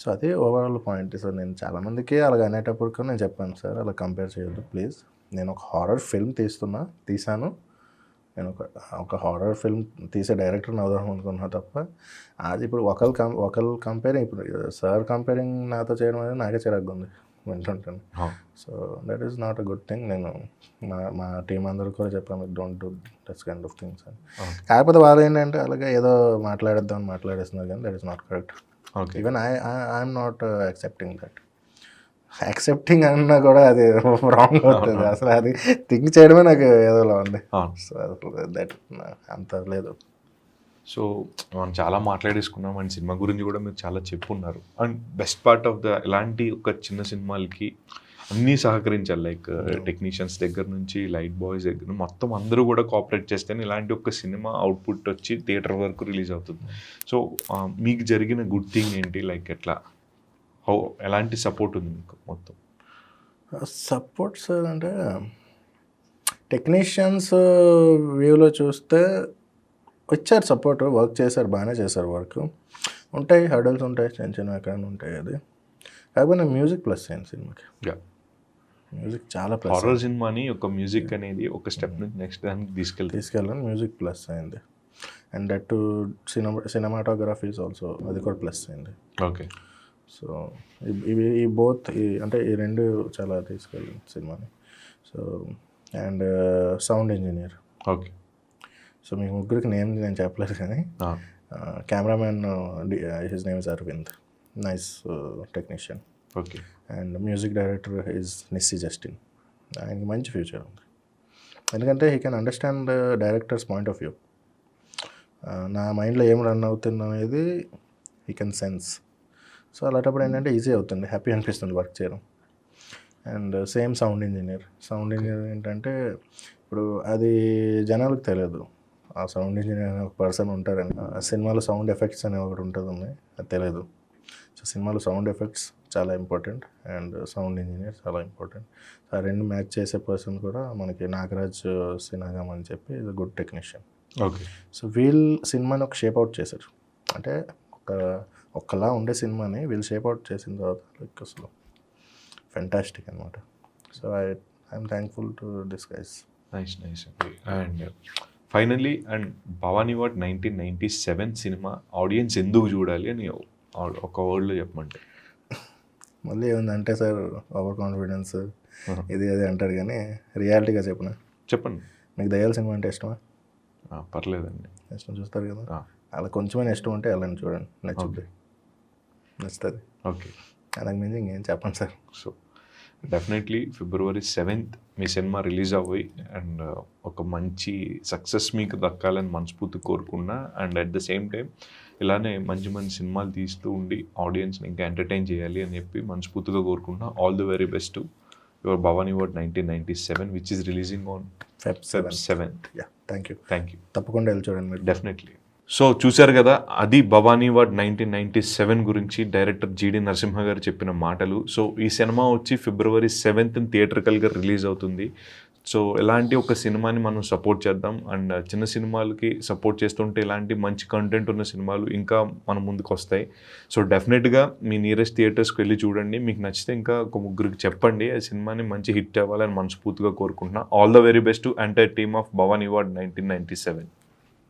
So అది ఓవరాల్ పాయింట్. సో నేను చాలామందికి అలాగ అనేటప్పుడు నేను చెప్పాను, సార్ అలా కంపేర్ చేయొద్దు ప్లీజ్, నేను ఒక హారర్ ఫిల్మ్ తీసాను, నేను ఒక హారర్ ఫిల్మ్ తీసే డైరెక్టర్ని అవుదాం అనుకున్నా తప్ప, అది ఇప్పుడు ఒకళ్ళు కంపేరింగ్, ఇప్పుడు సార్ కంపేరింగ్ నాతో చేయడం అనేది నాకే చిరాగ్గా ఉంది వింటుంటాను. So that is not a good thing. నేను మా టీం అందరూ కూడా చెప్పాను, don't do that's kind of things అని. కాకపోతే వాళ్ళు ఏంటంటే అలాగే ఏదో మాట్లాడేద్దామని మాట్లాడేస్తున్నారు, కానీ that is not correct. Even I'm not accepting that. Accepting అన్నా కూడా అది రాంగ్ అవుతుంది. అసలు అది థింక్ చేయడమే నాకు ఏదోలా ఉంది. సో దట్ అంత లేదు. సో మనం చాలా మాట్లాడేసుకున్నాం, అండ్ సినిమా గురించి కూడా మీరు చాలా చెప్పున్నారు. And best part of the ఇలాంటి ఒక చిన్న సినిమాలకి అన్నీ సహకరించాలి, లైక్ టెక్నీషియన్స్ దగ్గర నుంచి లైట్ బాయ్స్ దగ్గర మొత్తం అందరూ కూడా కోఆపరేట్ చేస్తేనే ఇలాంటి ఒక సినిమా అవుట్పుట్ వచ్చి థియేటర్ వరకు రిలీజ్ అవుతుంది. సో మీకు జరిగిన గుడ్ థింగ్ ఏంటి, లైక్ ఎట్లా ఎలాంటి సపోర్ట్ ఉంది మీకు? మొత్తం సపోర్ట్ సార్ అంటే టెక్నీషియన్స్ వ్యూలో చూస్తే వచ్చారు సపోర్ట్, వర్క్ చేశారు, బాగానే చేశారు వర్క్. ఉంటాయి హర్డల్స్ ఉంటాయి, చిన్న చిన్న ఎక్కడైనా ఉంటాయి. అది కాకపోతే మ్యూజిక్ ప్లస్ అయింది సినిమాకి. మ్యూజిక్ చాలా ప్లస్. హారర్ సినిమాని ఒక మ్యూజిక్ అనేది ఒక స్టెప్ నుంచి నెక్స్ట్ దానికి తీసుకెళ్ళాను, మ్యూజిక్ ప్లస్ అయింది. And that to cinematography is also అది కూడా ప్లస్ అయింది. ఓకే. సో ఇవి ఈ బోత్ అంటే ఈ రెండు చాలా తీసుకెళ్ళింది సినిమాని. So and sound engineer. Okay. So మీ ముగ్గురికి నేను చెప్పలేదు కానీ cameraman his name is Aravind, nice technician. Okay. And music director is Nissy Justin. ఆయనకి మంచి ఫ్యూచర్ ఉంది, ఎందుకంటే he can understand the director's point of view. నా మైండ్లో ఏం రన్ అవుతుంది అనేది హీ కెన్ సెన్స్. సో అలాంటప్పుడు ఏంటంటే ఈజీ అవుతుంది, హ్యాపీ అనిపిస్తుంది వర్క్ చేయడం. అండ్ సేమ్ సౌండ్ ఇంజనీర్ ఏంటంటే ఇప్పుడు అది జనాలకు తెలియదు, ఆ సౌండ్ ఇంజనీర్ అనే ఒక పర్సన్ ఉంటారని. ఆ సినిమాలో సౌండ్ ఎఫెక్ట్స్ అనే ఒకటి ఉంటుంది, అది తెలియదు. సో సినిమాలో సౌండ్ ఎఫెక్ట్స్ చాలా ఇంపార్టెంట్ అండ్ సౌండ్ ఇంజనీర్ చాలా ఇంపార్టెంట్. ఆ రెండు మ్యాచ్ చేసే పర్సన్ కూడా మనకి నాగరాజ్ సినాగం అని చెప్పి is a good technician. Okay. So వీళ్ళు సినిమాని ఒక షేప్ అవుట్ చేశారు, అంటే ఒక్కలా ఉండే సినిమాని వీళ్ళు షేప్ అవుట్ చేసిన తర్వాత లైక్ అసలు ఫెంటాస్టిక్ అనమాట. So I'm thankful to this guys. Nice అండి. అండ్ ఫైనల్లీ అండ్ భవానీ వాడ్ 1997 సినిమా ఆడియన్స్ ఎందుకు చూడాలి అని ఒక వర్డ్లో చెప్పమంటే? మళ్ళీ ఏముందంటే సార్ ఓవర్ కాన్ఫిడెన్స్ ఇది అది అంటారు, కానీ రియాలిటీగా చెప్పండి. మీకు దయ్యాల సినిమా అంటే ఇష్టమా? పర్లేదండి, ఇష్టం, చూస్తారు కదా. అలా కొంచెమైనా ఇష్టం ఉంటే అలాని చూడండి, నచ్చుతుంది. ఓకే. అలాగే మించి ఇంకేం చెప్పండి sir. So definitely February 7th మీ సినిమా రిలీజ్ అవ్వి అండ్ ఒక మంచి సక్సెస్ మీకు దక్కాలని మనస్ఫూర్తి కోరుకున్నా. And at the same time ఇలానే మంచి సినిమాలు తీస్తూ ఉండి ఆడియన్స్ని ఇంకా ఎంటర్టైన్ చేయాలి అని చెప్పి మనస్ఫూర్తిగా కోరుకుంటున్నా. All the very best to your Bhavani వాడ్ 1997 which is releasing on Feb 7th. Thank you. తప్పకుండా వెళ్ళి చూడండి మీరు. డెఫినెట్లీ. సో చూశారు కదా, అది భవానీ వాడ్ 1997 గురించి డైరెక్టర్ జీడి నరసింహ గారు చెప్పిన మాటలు. సో ఈ సినిమా వచ్చి February 7th థియేట్రికల్గా రిలీజ్ అవుతుంది. సో ఇలాంటి ఒక సినిమాని మనం సపోర్ట్ చేద్దాం. అండ్ చిన్న సినిమాలకి సపోర్ట్ చేస్తుంటే ఇలాంటి మంచి కంటెంట్ ఉన్న సినిమాలు ఇంకా మన ముందుకు వస్తాయి. సో డెఫినెట్గా మీ నియరెస్ట్ థియేటర్స్కి వెళ్ళి చూడండి. మీకు నచ్చితే ఇంకా ఒక ముగ్గురికి చెప్పండి, ఆ సినిమాని మంచి హిట్ అవ్వాలని మనస్ఫూర్తిగా కోరుకుంటున్నా. All the very best to entire team of Bhavani వాడ్ 1997.